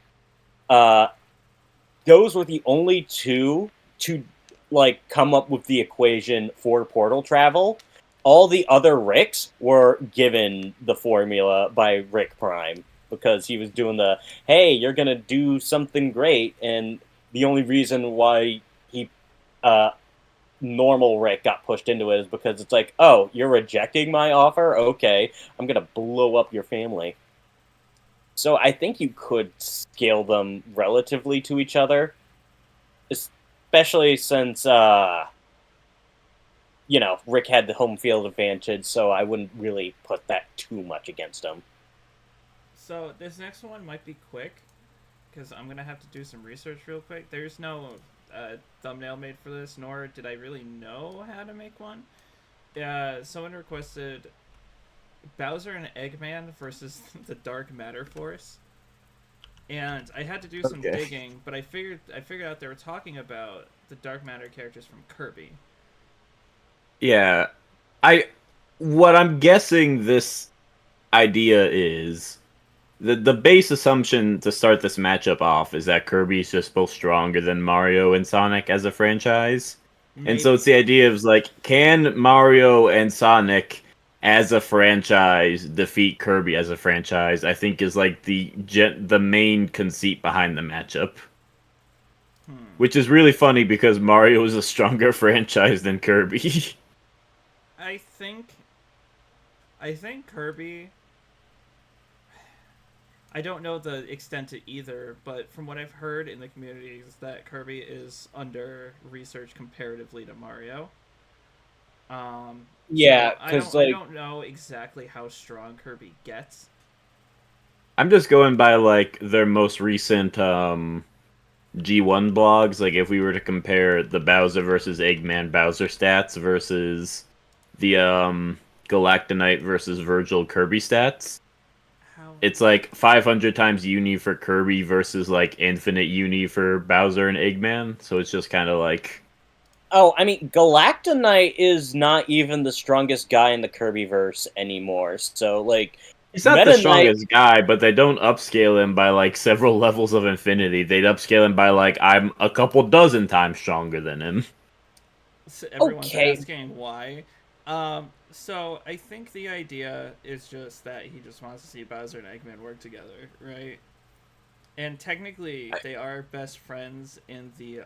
those were the only two to like come up with the equation for portal travel. All the other Ricks were given the formula by Rick Prime, because he was doing the, hey, you're gonna do something great, and the only reason why he normal Rick got pushed into it is because it's like, oh, you're rejecting my offer? Okay, I'm gonna blow up your family. So I think you could scale them relatively to each other, especially since, Rick had the home field advantage, so I wouldn't really put that too much against him. So this next one might be quick, because I'm gonna have to do some research real quick. There's no thumbnail made for this, nor did I really know how to make one. Someone requested Bowser and Eggman versus the Dark Matter Force, and I had to do some digging, but I figured out they were talking about the Dark Matter characters from Kirby. Yeah. What I'm guessing this idea is the base assumption to start this matchup off is that Kirby's just both stronger than Mario and Sonic as a franchise. And so Maybe. it's the idea of like, can Mario and Sonic as a franchise defeat Kirby as a franchise? I think is like the main conceit behind the matchup. Which is really funny because Mario is a stronger franchise than Kirby. I think Kirby. I don't know the extent to either, but from what I've heard in the community is that Kirby is under research comparatively to Mario. Yeah, So because I like don't know exactly how strong Kirby gets. I'm just going by like their most recent G1 blogs. Like if we were to compare the Bowser versus Eggman Bowser stats versus the Galactonite versus Virgil Kirby stats, How it's like 500 times uni for Kirby versus like infinite uni for Bowser and Eggman. So it's just kind of like, oh, I mean, Galactonite is not even the strongest guy in the Kirbyverse anymore. So like, he's not Meta the Knight. strongest guy, but they don't upscale him by like several levels of infinity. They'd upscale him by like, I'm a couple dozen times stronger than him. so everyone's Okay, asking why. So I think the idea is just that he just wants to see Bowser and Eggman work together, right? And technically, they are best friends in the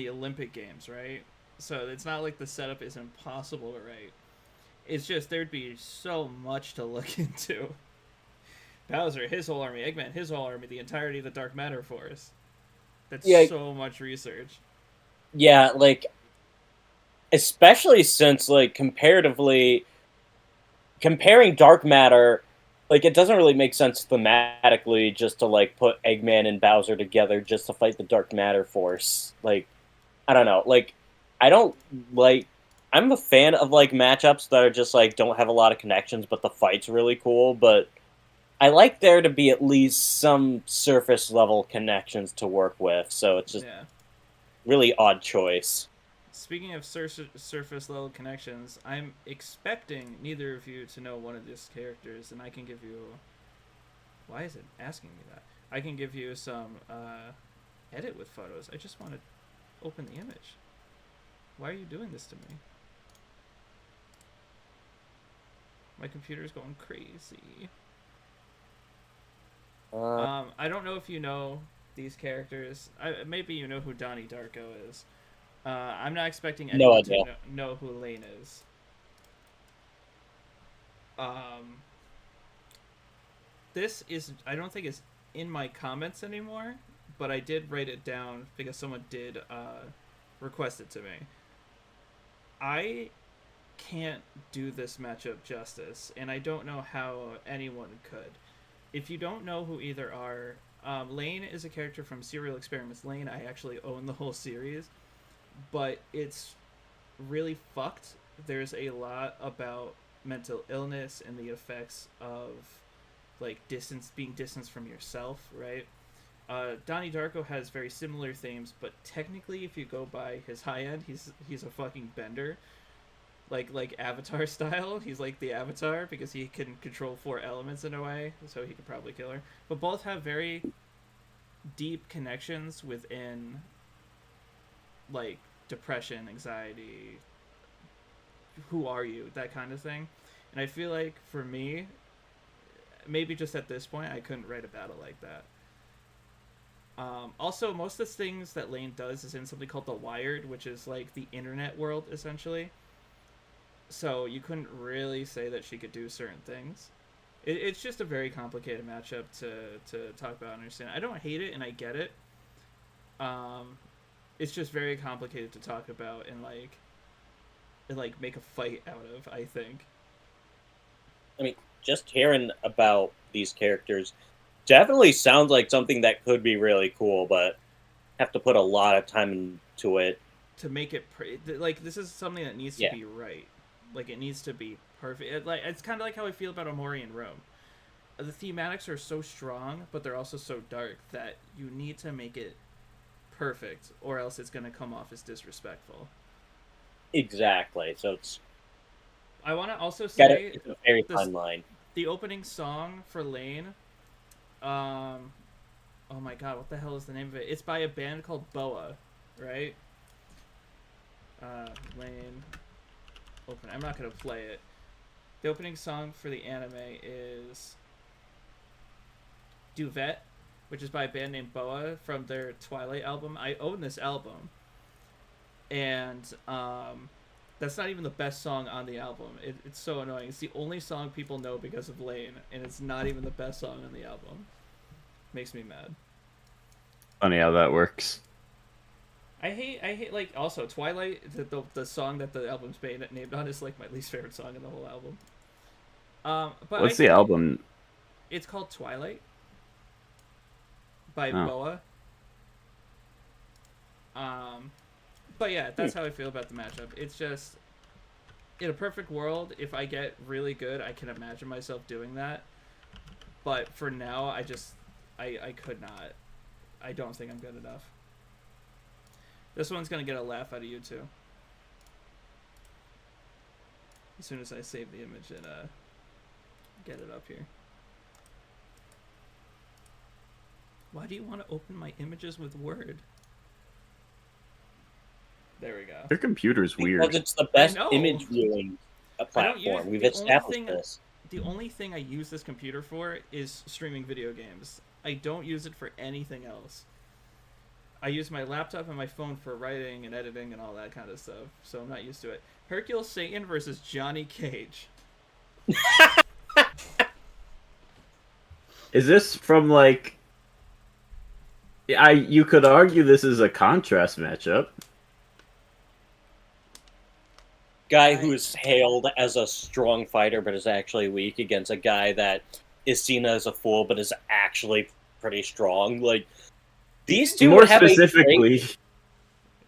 Olympic Games, right? So it's not like the setup is impossible, right? It's just there'd be so much to look into. Bowser, his whole army, Eggman, his whole army, the entirety of the Dark Matter Force. That's yeah, so much research. yeah, like especially since like comparatively comparing dark matter, like it doesn't really make sense thematically just to like put Eggman and Bowser together just to fight the dark matter force. Like I don't know, like I don't like I'm a fan of like matchups that are just like don't have a lot of connections but the fight's really cool, but I like there to be at least some surface level connections to work with. So it's just Yeah. really odd choice. Speaking of surface level connections, I'm expecting neither of you to know one of these characters, and I can give you. Why is it asking me that? I can give you some edit with photos. I just want to open the image. Why are you doing this to me? My computer's going crazy. I don't know if you know these characters. Maybe you know who Donnie Darko is. I'm not expecting No anyone idea. to know who Lane is. Um, this is I don't think it's in my comments anymore, but I did write it down because someone did request it to me. I can't do this matchup justice, and I don't know how anyone could. If you don't know who either are, Lane is a character from Serial Experiments Lane. I actually own the whole series, but it's really fucked. There's a lot about mental illness and the effects of like being distanced from yourself, right? Donnie Darko has very similar themes, but technically, if you go by his high end, he's a fucking bender, like Avatar style. He's like the Avatar because he can control four elements in a way, so he could probably kill her. But both have very deep connections within like depression, anxiety, who are you, that kind of thing. And I feel like for me, maybe just at this point, I couldn't write a battle like that. Also, most of the things that Lane does is in something called the Wired, which is like the internet world essentially. So you couldn't really say that she could do certain things. It's just a very complicated matchup to talk about and understand. I don't hate it, and I get it. Um, it's just very complicated to talk about and like make a fight out of. I think. I mean, just hearing about these characters definitely sounds like something that could be really cool, but have to put a lot of time into it. To make it like this is something that needs to Yeah. be right. Like it needs to be perfect. Like it's kind of like how I feel about Omori and Rome. The thematics are so strong, but they're also so dark that you need to make it perfect, or else it's going to come off as disrespectful. Exactly. So it's I want to also Got say it. It's a very this, fine line. the opening song for Lane. Oh my god, what the hell is the name of it? It's by a band called Boa, right? Lane. Open. I'm not gonna play it. The opening song for the anime is Duvet, which is by a band named Boa from their Twilight album. I own this album, and that's not even the best song on the album. It's so annoying. It's the only song people know because of Lane, and it's not even the best song on the album. Makes me mad. Funny how that works. I hate like also Twilight. The song that the album's named on is like my least favorite song in the whole album. But What's the album? It's called Twilight by Oh. Boa. But yeah, that's how I feel about the matchup. It's just, in a perfect world, if I get really good, I can imagine myself doing that. But for now, I could not. I don't think I'm good enough. This one's gonna get a laugh out of you too. As soon as I save the image and get it up here. Why do you want to open my images with Word? There we go. Your computer's weird. Because it's the best know. image viewing platform. We've established this. The only thing I use this computer for is streaming video games. I don't use it for anything else. I use my laptop and my phone for writing and editing and all that kind of stuff, so I'm not used to it. Hercule Satan versus Johnny Cage. Is this from like? You could argue this is a contrast matchup. Guy who is hailed as a strong fighter but is actually weak against a guy that is seen as a fool but is actually pretty strong. Like, these two More have specifically,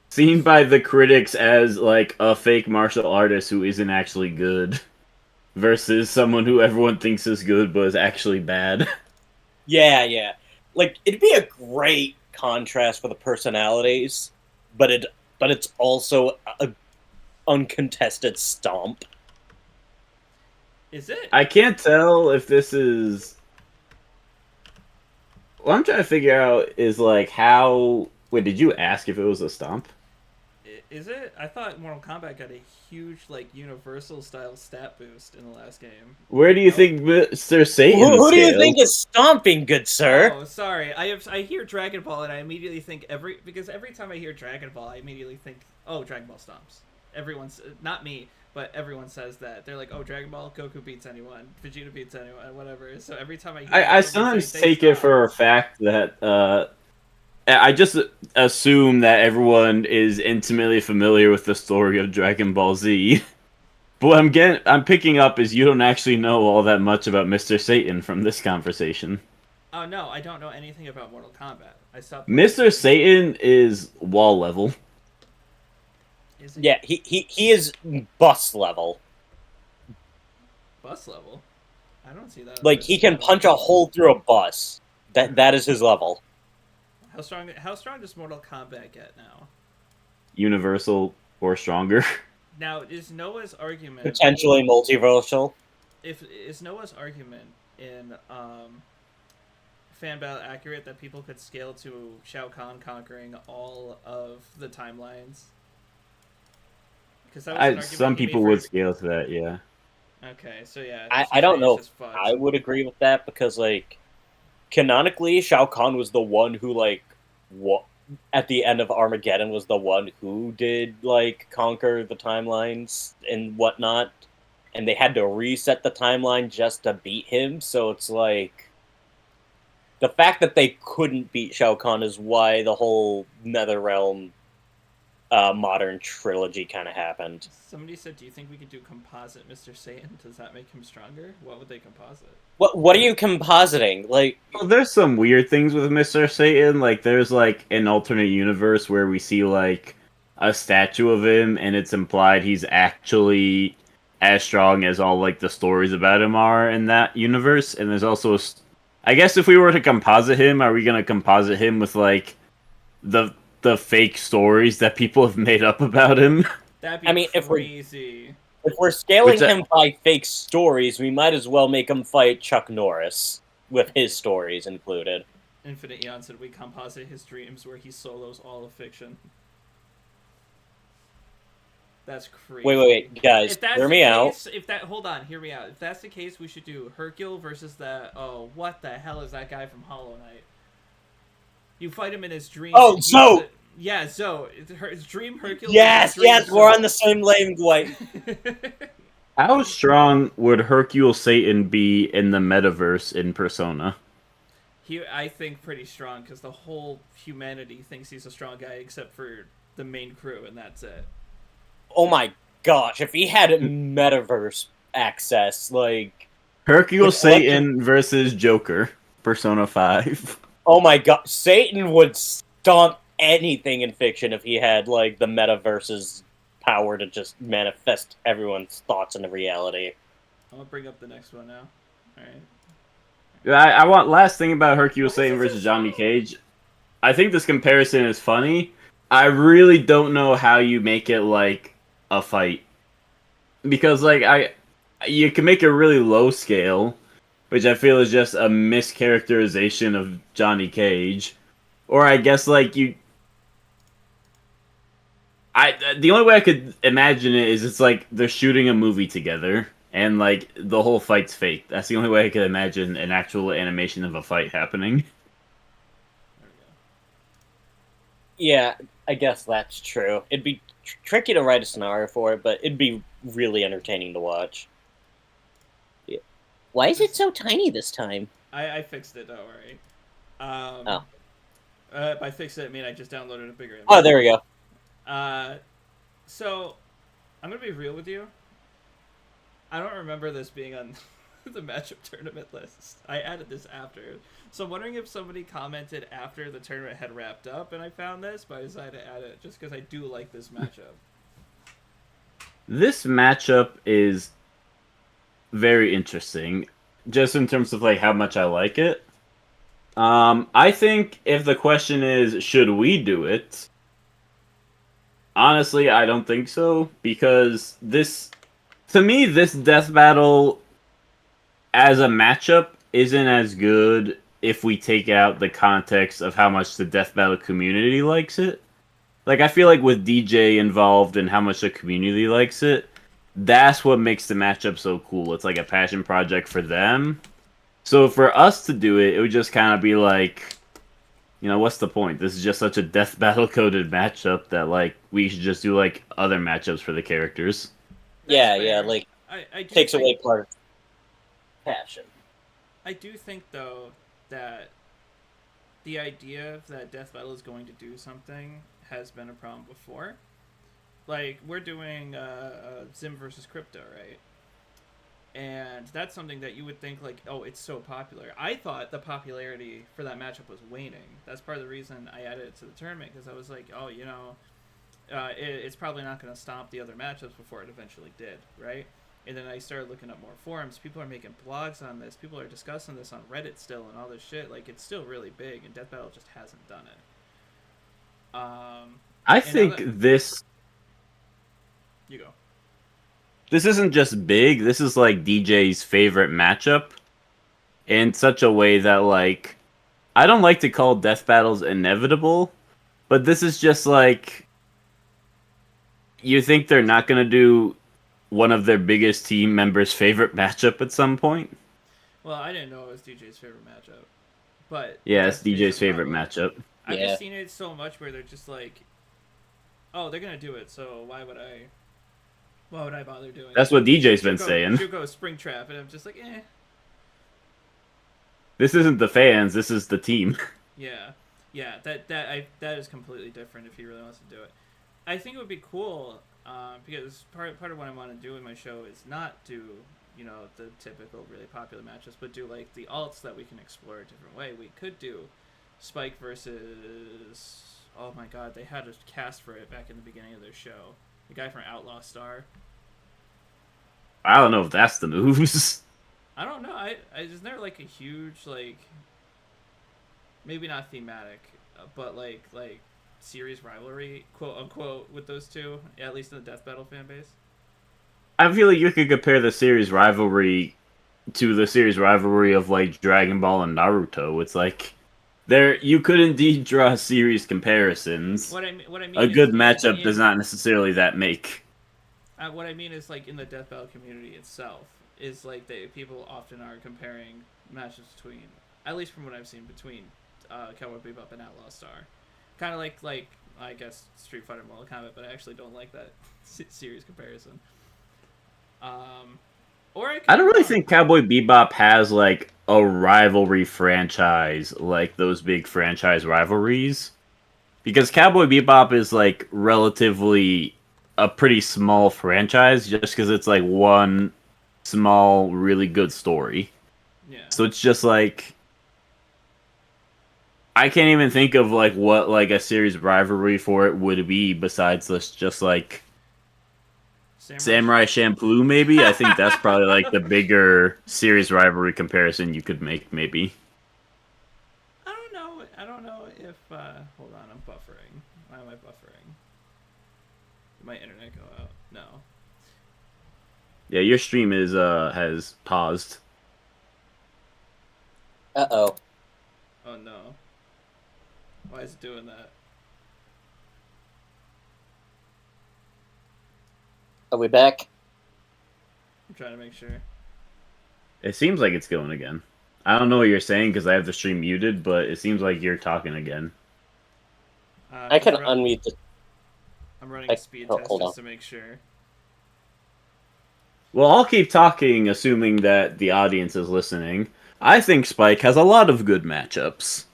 seen by the critics as like a fake martial artist who isn't actually good, versus someone who everyone thinks is good but is actually bad. Yeah. Like, it'd be a great contrast for the personalities, but it's also a uncontested stomp. Is it? I can't tell if this is. What I'm trying to figure out is like how. Wait, did you ask if it was a stomp? Is it? I thought Mortal Kombat got a huge, like, Universal style stat boost in the last game. Where do you think Mr. Satan? Who do you scales? think is stomping, good sir? Oh, sorry. I hear Dragon Ball and I immediately think because every time I hear Dragon Ball, I immediately think, oh, Dragon Ball stomps. Everyone's not me, but everyone says that. They're like, oh, Dragon Ball, Goku beats anyone, Vegeta beats anyone, whatever. So every time I hear I sometimes take it for a fact that I just assume that everyone is intimately familiar with the story of Dragon Ball Z. But what I'm picking up is you don't actually know all that much about Mr. Satan from this conversation. Oh no, I don't know anything about Mortal Kombat. I stopped. Mr. Satan is wall level. Is it Yeah, he is bus level. bus level? I don't see that. Like, he can punch a hole through a bus. That is his level. How strong does Mortal Kombat get now? Universal or stronger. Now, is Noah's argument Potentially multiversal. is Noah's argument in Fan Battle accurate that people could scale to Shao Kahn conquering all of the timelines? Because Some people would scale to that, yeah. Okay, so yeah. I don't know it's if just I would agree with that, because, like, canonically, Shao Kahn was the one who, like, at the end of Armageddon was the one who did, like, conquer the timelines and whatnot, and they had to reset the timeline just to beat him, so it's like, the fact that they couldn't beat Shao Kahn is why the whole NetherRealm modern trilogy kind of happened. Somebody said, do you think we could do composite Mr. Satan? Does that make him stronger? What would they composite? What are you compositing? Like, Well, there's some weird things with Mr. Satan. Like, there's, like, an alternate universe where we see, like, a statue of him, and it's implied he's actually as strong as all, like, the stories about him are in that universe. And there's also I guess if we were to composite him, are we going to composite him with, like, the fake stories that people have made up about him? That'd be I mean, crazy. if If we're scaling Which I- him by fake stories, we might as well make him fight Chuck Norris with his stories included. Infinite Eon said we composite his dreams where he solos all of fiction. That's crazy. Wait, guys, If that's hear the me out. case, hold on, hear me out. If that's the case, we should do Hercule versus the what the hell is that guy from Hollow Knight? You fight him in his dreams. Oh, Zoe! Yeah, Zoe. His dream Hercule. Yes, we're on the same wavelength. How strong would Hercule Satan be in the metaverse in Persona? I think pretty strong because the whole humanity thinks he's a strong guy except for the main crew, and that's it. Oh my gosh, if he had metaverse access, like... Hercule Satan versus Joker, Persona 5. Oh my god, Satan would stomp anything in fiction if he had, like, the metaverse's power to just manifest everyone's thoughts into reality. I'm gonna bring up the next one now. Alright. I want last thing about Hercule Satan versus Johnny Cage. I think this comparison is funny. I really don't know how you make it like a fight, because like you can make it really low scale, which I feel is just a mischaracterization of Johnny Cage, or I guess like the only way I could imagine it is it's like they're shooting a movie together. And, like, the whole fight's fake. That's the only way I could imagine an actual animation of a fight happening. There we go. Yeah, I guess that's true. It'd be tricky to write a scenario for it, but it'd be really entertaining to watch. Yeah. Why is it so tiny this time? I fixed it, don't worry. By fixed it, I mean I just downloaded a bigger image. Oh, there we go. So, I'm gonna be real with you. I don't remember this being on the matchup tournament list. I added this after. So I'm wondering if somebody commented after the tournament had wrapped up and I found this, but I decided to add it just because I do like this matchup. This matchup is very interesting, just in terms of like how much I like it. I think if the question is, should we do it? Honestly, I don't think so, because to me, this death battle as a matchup isn't as good if we take out the context of how much the death battle community likes it. Like, I feel like with DJ involved and how much the community likes it, that's what makes the matchup so cool. It's like a passion project for them. So for us to do it, it would just kind of be like, you know, what's the point? This is just such a death battle coded matchup that, like, we should just do, like, other matchups for the characters. Yeah, fair. like, I do takes think, away part of passion. I do think, though, that the idea that Death Battle is going to do something has been a problem before. Like, we're doing Zim versus Crypto, right? And that's something that you would think, like, oh, it's so popular. I thought the popularity for that matchup was waning. That's part of the reason I added it to the tournament, because I was like, oh, you know, it's probably not going to stomp the other matchups before it eventually did, right? And then I started looking up more forums. People are making blogs on this. People are discussing this on Reddit still and all this shit. Like, it's still really big, and Death Battle just hasn't done it. I think this You go. This isn't just big, this is like DJ's favorite matchup in such a way that, like, I don't like to call death battles inevitable, but this is just like, you think they're not going to do one of their biggest team members' favorite matchup at some point? Well, I didn't know it was DJ's favorite matchup, but Yeah, it's that's DJ's favorite probably- matchup. I've Yeah. just seen it so much where they're just like, oh, they're gonna do it, so why would I bother doing That's it? what DJ's been saying. Jugo Springtrap, and I'm just like, eh. This isn't the fans, this is the team. Yeah, that is completely different if he really wants to do it. I think it would be cool because part of what I want to do in my show is not do, you know, the typical really popular matches, but do like the alts that we can explore a different way. We could do Spike versus, oh my god, they had a cast for it back in the beginning of their show. The guy from Outlaw Star. I don't know if that's the moves. I don't know. Isn't there like a huge, like, maybe not thematic, but like series rivalry, quote unquote, with those two, at least in the Death Battle fan base? I feel like you could compare the series rivalry to the series rivalry of like Dragon Ball and Naruto. It's like there you could indeed draw series comparisons. What I mean A is good matchup does not necessarily that make. what I mean is like in the Death Battle community itself is like people often are comparing matches between, at least from what I've seen, between Cowboy Bebop and Outlaw Star, kind of like I guess Street Fighter and Mortal Kombat, but I actually don't like that series comparison. I don't really think Cowboy Bebop has like a rivalry franchise like those big franchise rivalries, because Cowboy Bebop is like relatively a pretty small franchise just because it's like one small really good story. Yeah. So it's just like I can't even think of like what like a series rivalry for it would be besides this just like Samurai Champloo, maybe. I think that's probably like the bigger series rivalry comparison you could make, maybe. I don't know if. Hold on, I'm buffering. Why am I buffering? Did my internet go out? No. Yeah, your stream is has paused. Uh-oh. Oh no. Why is it doing that? Are we back? I'm trying to make sure. It seems like it's going again. I don't know what you're saying because I have the stream muted, but it seems like you're talking again. I can unmute the... I'm running a speed test just to make sure. Well, I'll keep talking, assuming that the audience is listening. I think Spike has a lot of good matchups.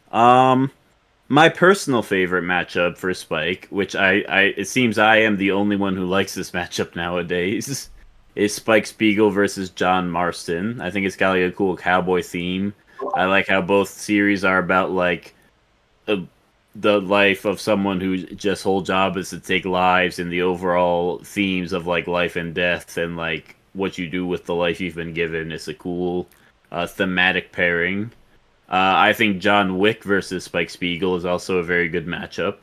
My personal favorite matchup for Spike, which it seems I am the only one who likes this matchup nowadays, is Spike Spiegel versus John Marston. I think it's got like a cool cowboy theme. I like how both series are about like the life of someone whose just whole job is to take lives, and the overall themes of like life and death and like what you do with the life you've been given. It's a cool thematic pairing. I think John Wick versus Spike Spiegel is also a very good matchup.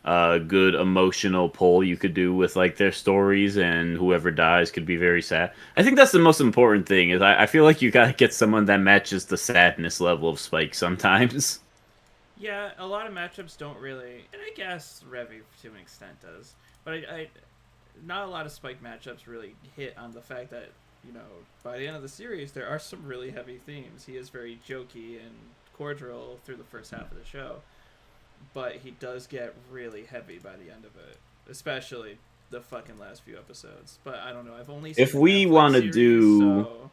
Good emotional pull you could do with like their stories, and whoever dies could be very sad. I think that's the most important thing. Is I feel like you gotta get someone that matches the sadness level of Spike sometimes. Yeah, a lot of matchups don't really, and I guess Revy to an extent does, but I not a lot of Spike matchups really hit on the fact that, you know, by the end of the series, there are some really heavy themes. He is very jokey and cordial through the first half of the show, but he does get really heavy by the end of it, especially the fucking last few episodes. But I don't know. I've only seen If we want to do, so...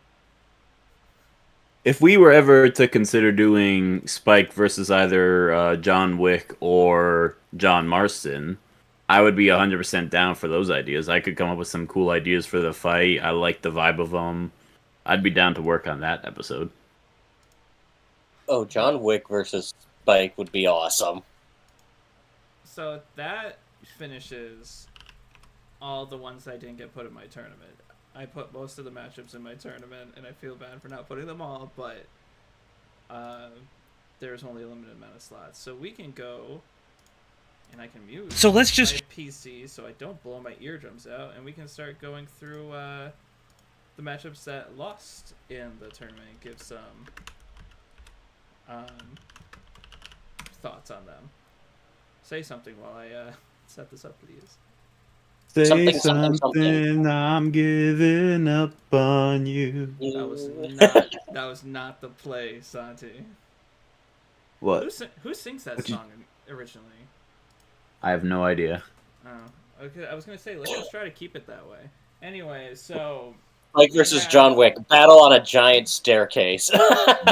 if we were ever to consider doing Spike versus either John Wick or John Marston, I would be 100% down for those ideas. I could come up with some cool ideas for the fight. I like the vibe of them. I'd be down to work on that episode. Oh, John Wick versus Spike would be awesome. So that finishes all the ones I didn't get put in my tournament. I put most of the matchups in my tournament, and I feel bad for not putting them all, but there's only a limited amount of slots. So we can go, and I can mute so let's just my PC so I don't blow my eardrums out, and we can start going through the matchups that lost in the tournament and give some thoughts on them. Say something while I set this up, please. Say something. I'm giving up on you. That was not the play, Santi. What? Who sings that song originally? I have no idea. Oh, okay. I was gonna say let's just try to keep it that way. Anyway, so Spike versus John Wick, battle on a giant staircase.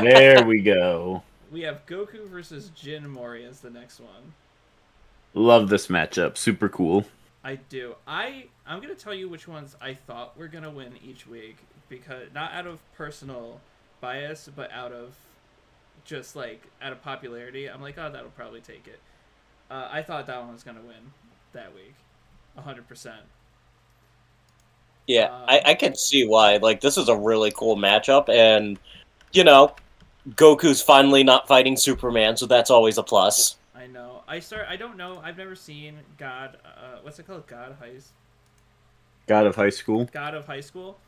There we go. we have Goku versus Jin Mori as the next one. Love this matchup. Super cool. I do. I'm gonna tell you which ones I thought were gonna win each week, because not out of personal bias, but out of just like out of popularity. I'm like, oh, that'll probably take it. I thought that one was gonna win that week, 100%. Yeah, I can see why. Like, this is a really cool matchup, and, you know, Goku's finally not fighting Superman, so that's always a plus. I know. I don't know. I've never seen God. What's it called? God Heist. God of High School. God of High School.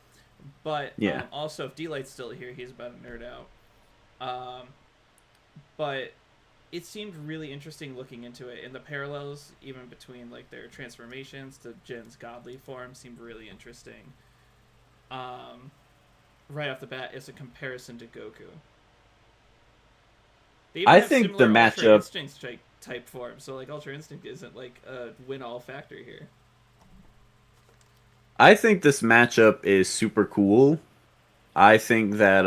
But Yeah. also, if D-Light's still here, he's about to nerd out. But it seemed really interesting looking into it, and the parallels even between like their transformations to Jin's godly form seemed really interesting. Right off the bat, it's a comparison to Goku. They even I have think the similar Ultra matchup. Instinct type form, so like Ultra Instinct isn't like a win-all factor here. I think this matchup is super cool. I think that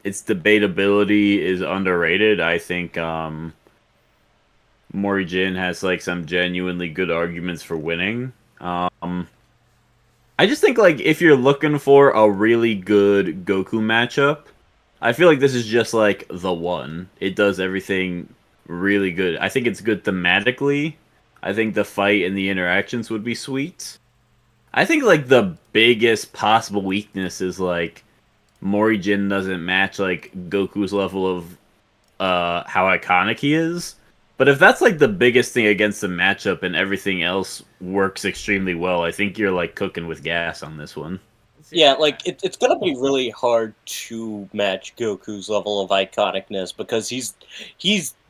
its debatability is underrated. I think Morijin has like some genuinely good arguments for winning. I just think like if you're looking for a really good Goku matchup, I feel like this is just like the one. It does everything really good. I think it's good thematically. I think the fight and the interactions would be sweet. I think like the biggest possible weakness is like Morijin doesn't match like Goku's level of how iconic he is. But if that's like the biggest thing against the matchup and everything else works extremely well, I think you're like cooking with gas on this one. Yeah, like it's gonna be really hard to match Goku's level of iconicness because he's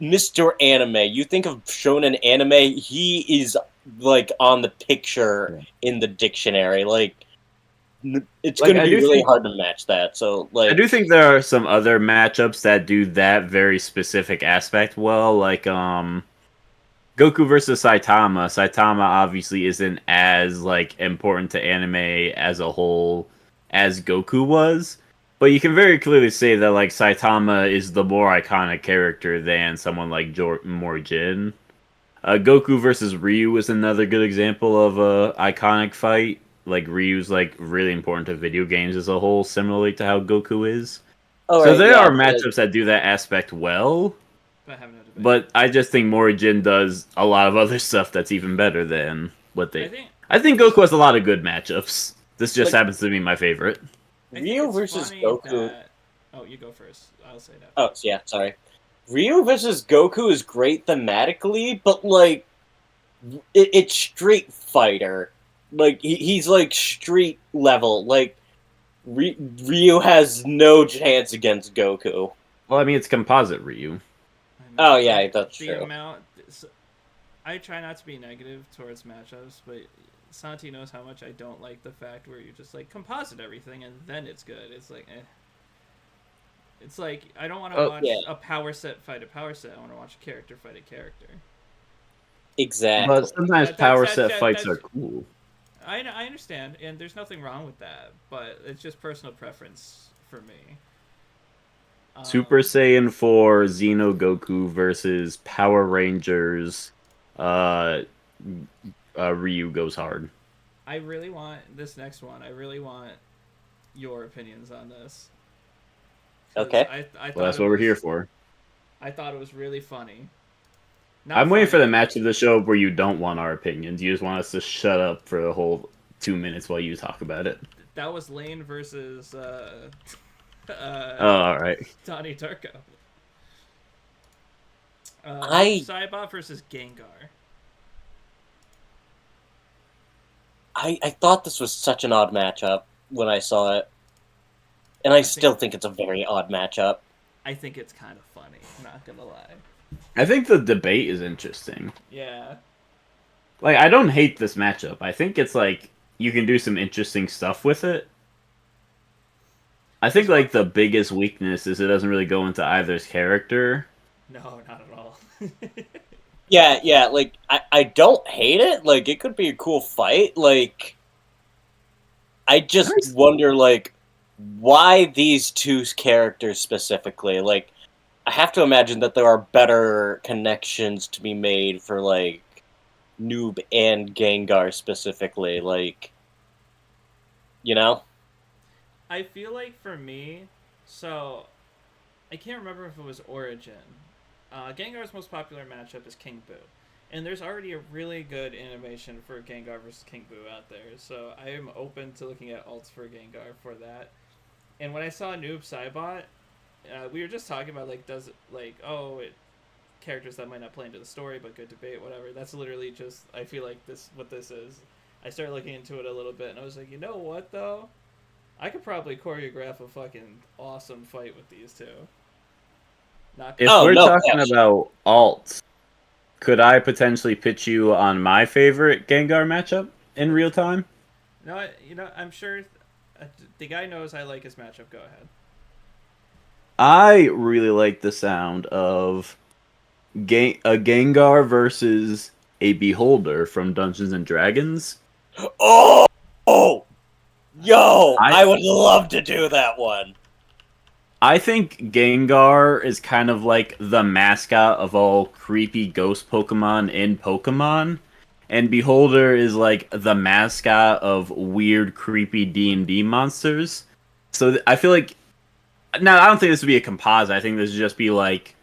Mr. Anime. You think of shonen anime, he is like on the picture in the dictionary. Like it's Like, gonna I be do really think- hard to match that. So like I do think there are some other matchups that do that very specific aspect well, like Goku versus Saitama. Saitama obviously isn't as like important to anime as a whole as Goku was, but you can very clearly say that like Saitama is the more iconic character than someone like Morjin. Goku versus Ryu is another good example of a iconic fight. Like Ryu's like really important to video games as a whole, similarly to how Goku is. So alright, there yeah, are but, matchups that do that aspect well, But having a debate. but I just think Morijin does a lot of other stuff that's even better than what they. I think Goku has a lot of good matchups. This just Like- happens to be my favorite. I think Ryu it's versus funny Goku. that- Oh, you go first. I'll say that. Oh yeah, sorry. Ryu versus Goku is great thematically, but like it's Street Fighter. Like he's like street level. Like Ryu has no chance against Goku. Well, I mean, it's composite Ryu. Oh, yeah, that's the true. amount. I try not to be negative towards matchups, but Santi knows how much I don't like the fact where you just like composite everything and then it's good. It's like, It's like I don't want to watch a power set fight a power set. I want to watch a character fight a character. Exactly. But sometimes power set fights are cool. I understand, and there's nothing wrong with that, but it's just personal preference for me. Super Saiyan 4 Xeno Goku versus Power Rangers Ryu goes hard. I really want this next one. I really want your opinions on this. Okay. I Well, that's what we're here for. I thought it was really funny. I'm waiting for the match of the show where you don't want our opinions. You just want us to shut up for the whole 2 minutes while you talk about it. That was Lane versus all right. Donnie Darko. Saibot versus Gengar. I thought this was such an odd matchup when I saw it. And I still think it's a very odd matchup. I think it's kind of funny, not gonna lie. I think the debate is interesting. Yeah. Like, I don't hate this matchup. I think it's like you can do some interesting stuff with it. I think like the biggest weakness is it doesn't really go into either's character. No, not at all. Yeah, like I don't hate it. Like it could be a cool fight. Like I just wonder like why these two characters specifically. Like I have to imagine that there are better connections to be made for like Noob and Gengar specifically. Like you know? I feel like for me, so I can't remember if it was Origin. Gengar's most popular matchup is King Boo. And there's already a really good animation for Gengar versus King Boo out there. So I am open to looking at alts for Gengar for that. And when I saw Noob Saibot, we were just talking about, like, does it, like, characters that might not play into the story, but good debate, whatever. That's literally just, I feel like what this is. I started looking into it a little bit, and I was like, you know what though? I could probably choreograph a fucking awesome fight with these two. Not If Oh, we're no talking question. about alts, could I potentially pitch you on my favorite Gengar matchup in real time? no, I'm sure the guy knows I like his matchup. Go ahead. I really like the sound of a Gengar versus a Beholder from Dungeons and Dragons. Oh, oh, yo, I I would love to do that one. I think Gengar is kind of like the mascot of all creepy ghost Pokemon in Pokemon, and Beholder is like the mascot of weird, creepy D&D monsters. So I feel like now I don't think this would be a composite. I think this would just be like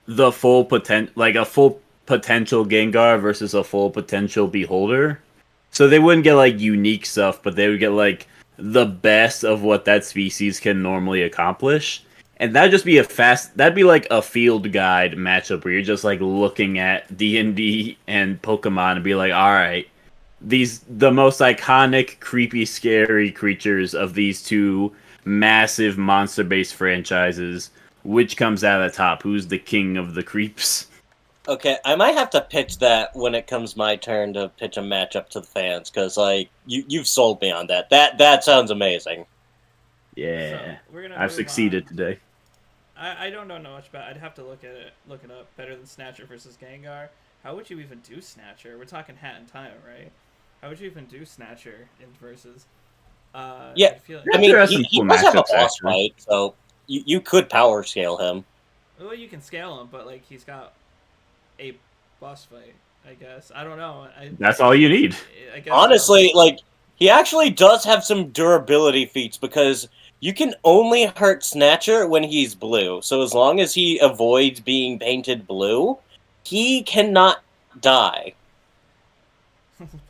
the full like a full potential Gengar versus a full potential Beholder. So they wouldn't get like unique stuff, but they would get like the best of what that species can normally accomplish. And that'd just be that'd be like a field guide matchup where you're just like looking at D&D and Pokemon and be like, all right, the most iconic, creepy, scary creatures of these two massive monster-based franchises. Which comes out of the top? Who's the king of the creeps? Okay, I might have to pitch that when it comes my turn to pitch a matchup to the fans, because like you've sold me on that. That sounds amazing. Yeah, So we're gonna I've move succeeded on. today. I don't know much about. I'd have to look it up. Better than Snatcher versus Gengar. How would you even do Snatcher? We're talking Hat and Time, right? How would you even do Snatcher in versus? Yeah, I feel I mean, Snatcher has some he cool does have a matchups, boss actually. fight, so you could power scale him. well, you can scale him, but like he's got a boss fight. I guess I don't know. That's all you need. I guess so. Honestly, like he actually does have some durability feats because you can only hurt Snatcher when he's blue. So as long as he avoids being painted blue, he cannot die.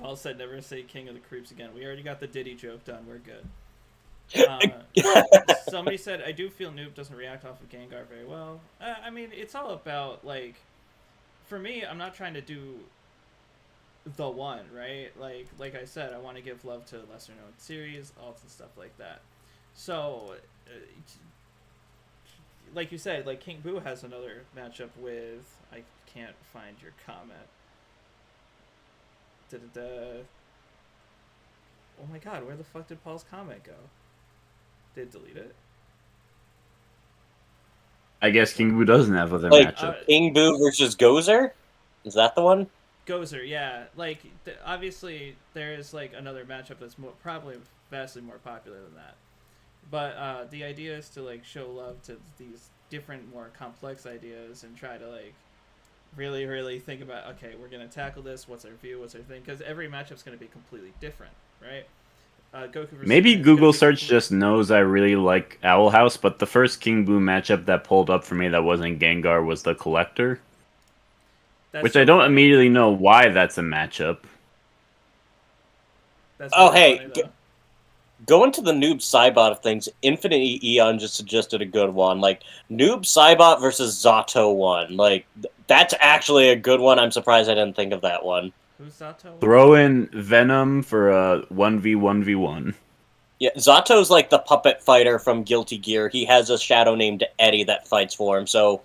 Paul said, "Never say King of the Creeps again." We already got the Diddy joke done. We're good. Somebody said, "I do feel Noob doesn't react off of Gengar very well." I mean, it's all about like, for me, I'm not trying to do the one, right? Like I said, I want to give love to lesser known series, alts and stuff like that. So, like you said, like King Boo has another matchup with. I can't find your comment. Da-da-da. Oh my god, where the fuck did Paul's comment go? Did it delete it? I guess King Boo doesn't have other Like matchup. King Boo versus Gozer? Is that the one? Gozer, yeah. Like, obviously, there is like another matchup that's probably vastly more popular than that. But the idea is to like show love to these different, more complex ideas and try to like really, really think about, okay, we're gonna tackle this. What's our view? What's our thing? Because every matchup's gonna be completely different, right? Goku versus Maybe Frieren is gonna Google be search just knows I really like Owl House, but the first King Boo matchup that pulled up for me that wasn't Gengar was the Collector, That's which so I don't funny. immediately know why that's a matchup. That's Oh, really hey, funny though. going to the Noob Saibot of things, Infinite Eon just suggested a good one. Like, Noob Saibot versus Zato one. Like, that's actually a good one. I'm surprised I didn't think of that one. Who's Zato? Throw in Venom for a 1v1v1. Yeah, Zato's like the puppet fighter from Guilty Gear. He has a shadow named Eddie that fights for him. So,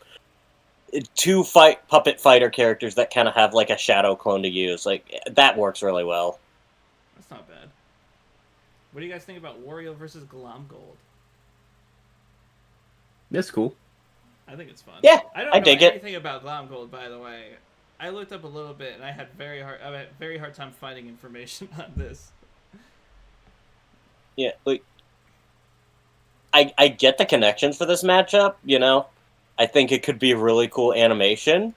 two puppet fighter characters that kind of have like a shadow clone to use. Like, that works really well. That's not bad. What do you guys think about Wario versus Glomgold? That's cool. I think it's fun. Yeah, I don't I know dig it. anything about Glomgold, by the way. I looked up a little bit, and I had very hard time finding information on this. Yeah, like, I get the connections for this matchup, you know? I think it could be a really cool animation.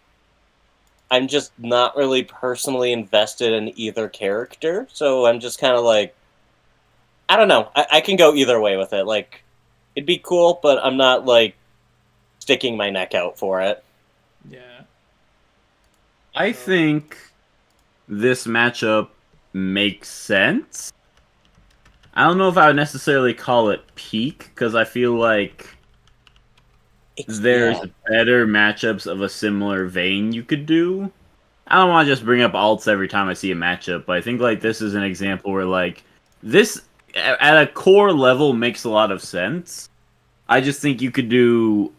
I'm just not really personally invested in either character, so I'm just kind of like, I don't know. I can go either way with it. Like, it'd be cool, but I'm not like sticking my neck out for it. Yeah. I think this matchup makes sense. I don't know if I would necessarily call it peak, because I feel like there's Yeah. better matchups of a similar vein you could do. I don't want to just bring up alts every time I see a matchup, but I think like this is an example where like this at a core level makes a lot of sense. I just think you could do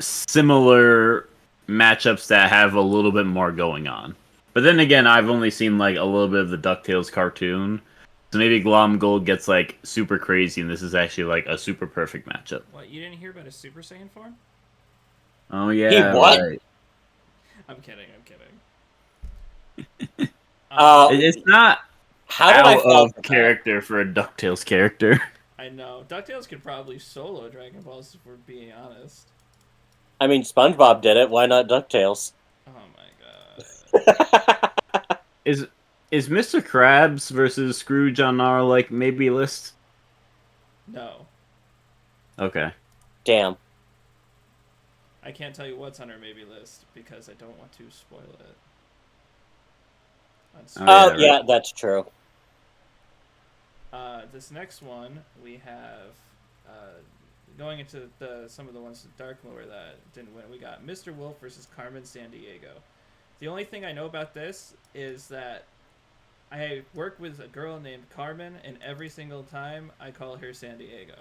similar matchups that have a little bit more going on. But then again, I've only seen like a little bit of the DuckTales cartoon. So maybe Glomgold gets like super crazy and this is actually like a super perfect matchup. What, you didn't hear about a Super Saiyan form? Oh yeah, what? right. I'm kidding. It's not How did I out fall of for that? character for a DuckTales character. I know. DuckTales could probably solo Dragon Balls if we're being honest. I mean, SpongeBob did it. Why not DuckTales? Oh my god. Is Mr. Krabs versus Scrooge on our like maybe list? No. Okay. Damn. I can't tell you what's on our maybe list because I don't want to spoil it. Oh, Yeah, right. that's true. This next one we have going into some of the ones in Dark Lore that didn't win. We got Mr. Wolf versus Carmen Sandiego. The only thing I know about this is that I work with a girl named Carmen, and every single time I call her Sandiego.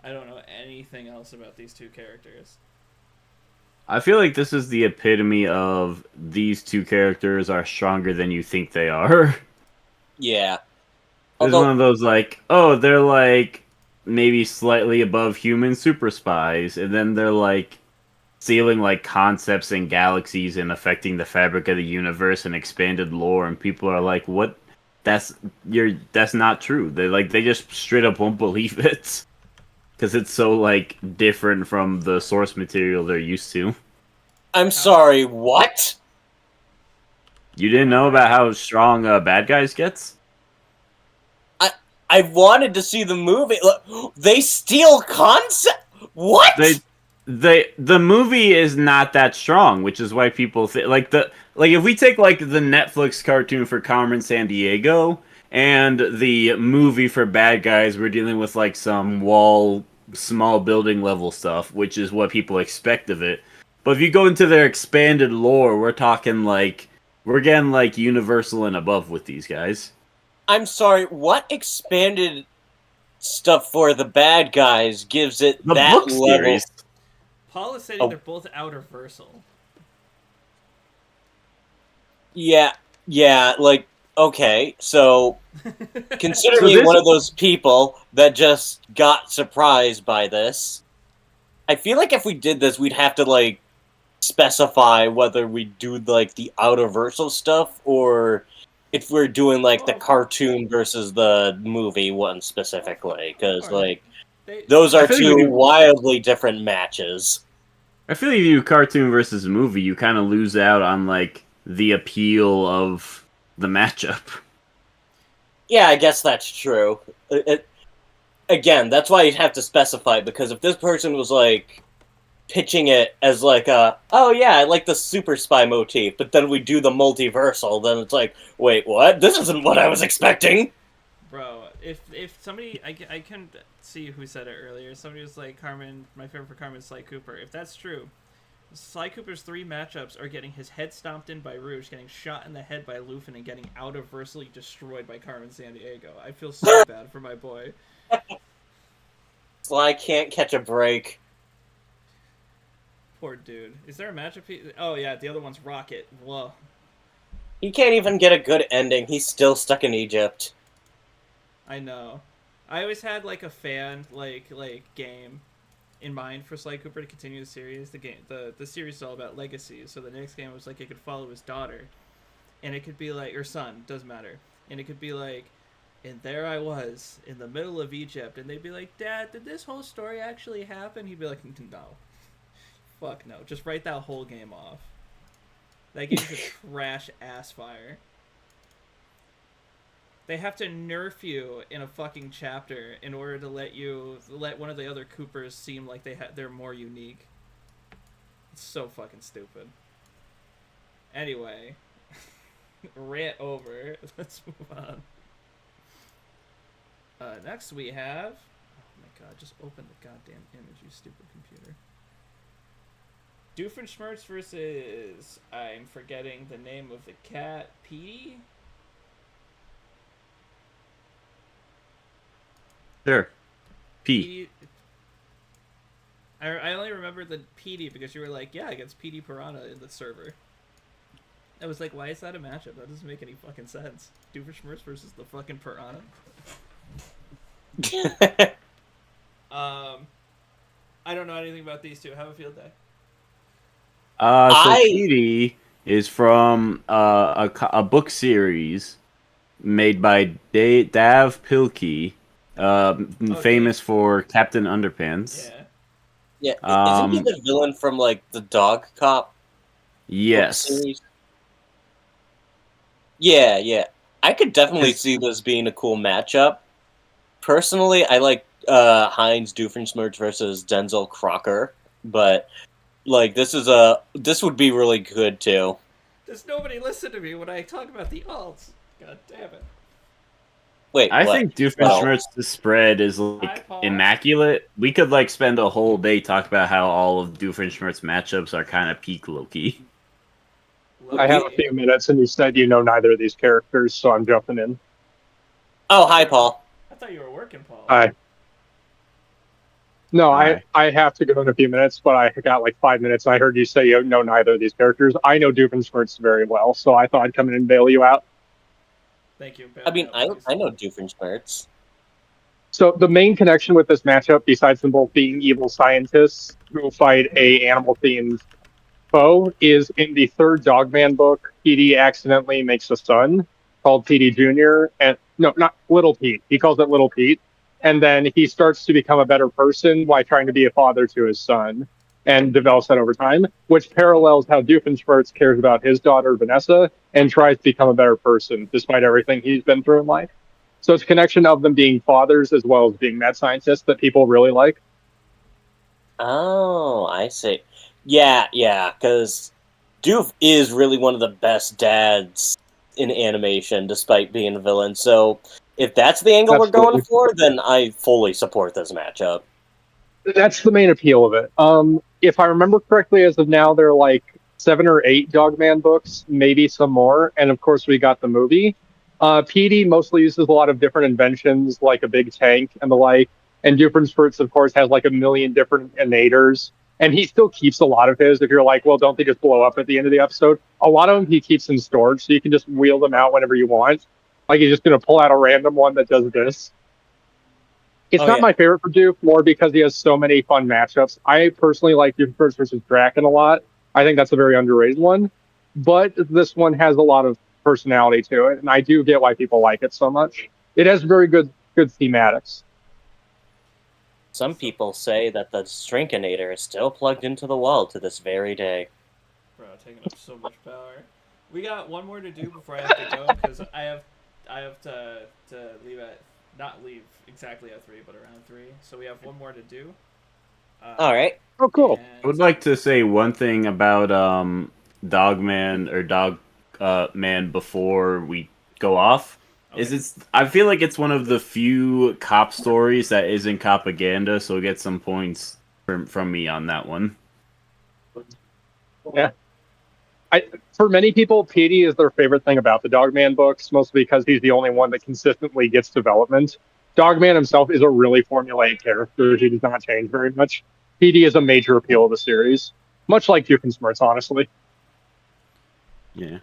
I don't know anything else about these two characters. I feel like this is the epitome of these two characters are stronger than you think they are. Yeah. There's Although, one of those like, oh, they're like maybe slightly above human super spies, and then they're like stealing like concepts and galaxies and affecting the fabric of the universe and expanded lore, and people are like, what? That's not true. They just straight up won't believe it. Because it's so like different from the source material they're used to. I'm sorry, what? You didn't know about how strong Bad Guys gets? I wanted to see the movie. Look, they steal concept. What? The movie is not that strong, which is why people think like if we take like the Netflix cartoon for Carmen Sandiego and the movie for Bad Guys, we're dealing with like some small building level stuff, which is what people expect of it. But if you go into their expanded lore, we're talking like we're getting like Universal and above with these guys. I'm sorry, what expanded stuff for the bad guys gives it The that book level? series. Paul is saying Oh. they're both outerversal. Yeah, like, okay, so consider So me this- one of those people that just got surprised by this. I feel like if we did this, we'd have to, like, specify whether we do, like, the outerversal stuff, or if we're doing, like, the cartoon versus the movie one specifically, because, like, those I are feel like two we do- wildly different matches. I feel like if you do cartoon versus movie, you kind of lose out on like the appeal of the matchup. Yeah, I guess that's true. Again, that's why you'd have to specify, because if this person was, like, pitching it as, like, oh yeah, I like the super spy motif, but then we do the multiversal, then it's like, wait, what? This isn't what I was expecting! Bro, if somebody, I can see who said it earlier. Somebody was like, Carmen, my favorite for Carmen is Sly Cooper. If that's true, Sly Cooper's 3 matchups are getting his head stomped in by Rouge, getting shot in the head by Luffy, and getting outerversally destroyed by Carmen Sandiego. I feel so bad for my boy. Sly can't catch a break. Poor dude. Is there a matchup? Oh yeah, the other one's Rocket. Whoa. He can't even get a good ending. He's still stuck in Egypt. I know. I always had like a fan like game in mind for Sly Cooper to continue the series. The series is all about legacy. So the next game was like it could follow his daughter, and it could be like, or son, doesn't matter, and it could be like, and there I was in the middle of Egypt, and they'd be like, Dad, did this whole story actually happen? He'd be like, no, fuck no, just write that whole game off. That game's a trash ass fire. They have to nerf you in a fucking chapter in order to let one of the other Coopers seem like they're more unique. It's so fucking stupid. Anyway, rant over. Let's move on. Next we have. Oh my god! Just open the goddamn image, you stupid computer. Doofenshmirtz versus, I'm forgetting the name of the cat, Petey? Sure. P. Petey. I only remember the Petey because you were like, yeah, against Petey Piranha in the server. I was like, why is that a matchup? That doesn't make any fucking sense. Doofenshmirtz versus the fucking Piranha. I don't know anything about these two. Have a field day. Petey is from a book series made by Dav Pilkey, famous for Captain Underpants. Yeah. Yeah, isn't he the villain from like the Dog Cop? Yes. Series? Yeah. I could definitely see this being a cool matchup. Personally, I like Heinz Doofenshmirtz versus Denzel Crocker, but like this would be really good too. Does nobody listen to me when I talk about the alts? God damn it. Wait, I what? think Doofenshmirtz's spread is like immaculate. We could like spend a whole day talking about how all of Doofenshmirtz's matchups are kind of peak Loki. I have a few minutes, and you said you know neither of these characters, so I'm jumping in. Oh, hi, Paul. I thought you were working, Paul. Hi. No, Hi. I have to go in a few minutes, but I got like 5 minutes. I heard you say you know neither of these characters. I know Doofenshmirtz very well, so I thought I'd come in and bail you out. Thank you. I mean, I know Doofenshmirtz. So the main connection with this matchup, besides them both being evil scientists who fight a animal-themed foe, is in the third Dogman book, Petey accidentally makes a son called Petey Jr. And no, not Little Pete. He calls it Little Pete. And then he starts to become a better person while trying to be a father to his son and develops that over time, which parallels how Doofenshmirtz cares about his daughter, Vanessa, and tries to become a better person despite everything he's been through in life. So it's a connection of them being fathers as well as being mad scientists that people really like. Oh, I see. Yeah, because Doof is really one of the best dads in animation, despite being a villain. So if that's the angle we're going for, then I fully support this matchup. That's the main appeal of it. If I remember correctly, as of now, there are like 7 or 8 Dogman books, maybe some more, and of course we got the movie. Petey mostly uses a lot of different inventions, like a big tank and the like, and Doofenshmirtz, of course, has like a million different innators, and he still keeps a lot of his. If you're like, well, don't they just blow up at the end of the episode? A lot of them he keeps in storage, so you can just wheel them out whenever you want. Like he's just going to pull out a random one that does this. It's not my favorite for Doof, more because he has so many fun matchups. I personally like Doofenshmirtz versus Draken a lot. I think that's a very underrated one. But this one has a lot of personality to it, and I do get why people like it so much. It has very good thematics. Some people say that the Shrinkinator is still plugged into the wall to this very day. Bro, taking up so much power. We got one more to do before I have to go, because I have to leave at, not leave exactly at 3, but around 3. So we have one more to do. Alright. Oh, cool. I would like to say one thing about Dogman or Dogman before we go off. Okay. I feel like it's one of the few cop stories that isn't propaganda, so get some points from me on that one. Yeah. For many people, Petey is their favorite thing about the Dogman books, mostly because he's the only one that consistently gets development. Dogman himself is a really formulaic character. He does not change very much. Petey is a major appeal of the series, much like Doofenshmirtz, honestly. Yeah.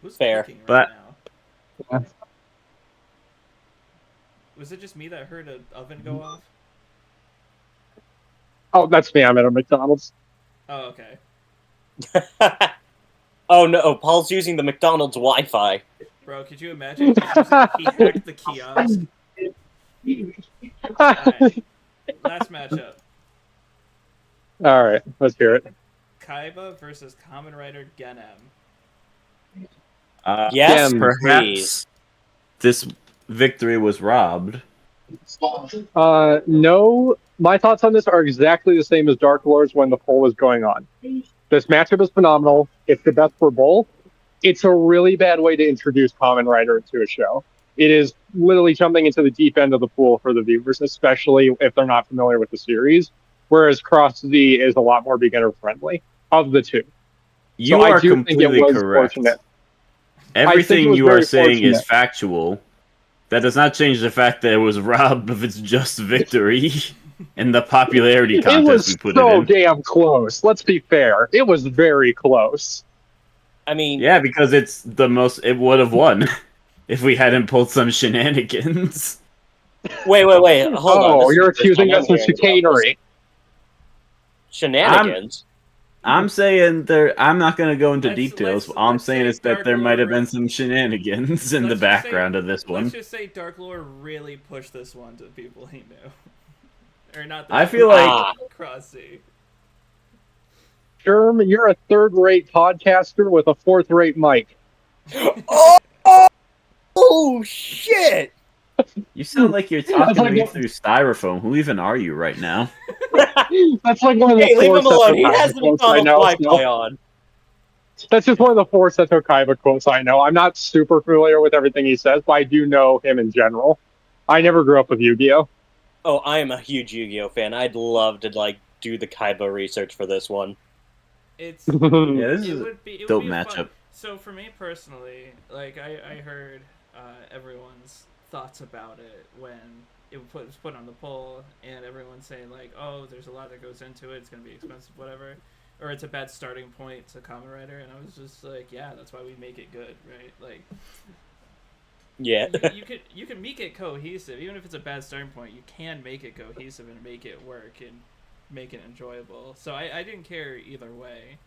Who's fair, but yeah. Was it just me that heard an oven go off? Oh, that's me. I'm at a McDonald's. Oh, okay. Oh no, Paul's using the McDonald's Wi-Fi. Bro, could you imagine? He hacked the kiosk. Right. Last matchup. All right, let's hear it. Kaiba versus Kamen Rider Genem. Yes, perhaps this victory was robbed. No, my thoughts on this are exactly the same as Dark Lord's when the poll was going on. This matchup is phenomenal. It's the best for both. It's a really bad way to introduce Kamen Rider to a show. It is literally jumping into the deep end of the pool for the viewers, especially if they're not familiar with the series, whereas Cross Z is a lot more beginner-friendly. of the two. You So I are do think it completely was correct. fortunate. Everything was you are very saying is fortunate. factual. That does not change the fact that it was robbed of its just victory in the popularity It contest was we put it so in. damn close. Let's be fair. It was very close. I mean, Yeah, because it's the most. It would have won if we hadn't pulled some shenanigans. wait, hold on. This is You're the first accusing time I'm us of hearing about this. chicanery. Shenanigans. I'm saying there. I'm not going to go into details. All I'm let's saying say is that Dark there might have Lord- been some shenanigans in the Let's just say- background of this one. Let's just say Dark Lord really pushed this one to people he knew. Or not this I feel one, like- Crossy. Sherm, you're a third-rate podcaster with a fourth-rate mic. Oh shit! You sound like you're talking to like me a- through styrofoam. Who even are you right now? That's like one of the Hey, leave four him alone. He Seto has Kaiba the quotes I tunnel know. Wi-Fi on. That's just one of the four Seto Kaiba quotes I know. I'm not super familiar with everything he says, but I do know him in general. I never grew up with Yu-Gi-Oh! Oh, I am a huge Yu-Gi-Oh fan. I'd love to do the Kaiba research for this one. It's Yeah, this it is would be dope a fun- matchup. So for me personally, like I heard everyone's thoughts about it when it was put on the poll, and everyone's saying like, "Oh, there's a lot that goes into it. It's gonna be expensive, whatever," or it's a bad starting point to Kamen Rider. And I was just like, "Yeah, that's why we make it good, right?" Like, Yeah. you can make it cohesive, even if it's a bad starting point. You can make it cohesive and make it work and make it enjoyable. So I didn't care either way.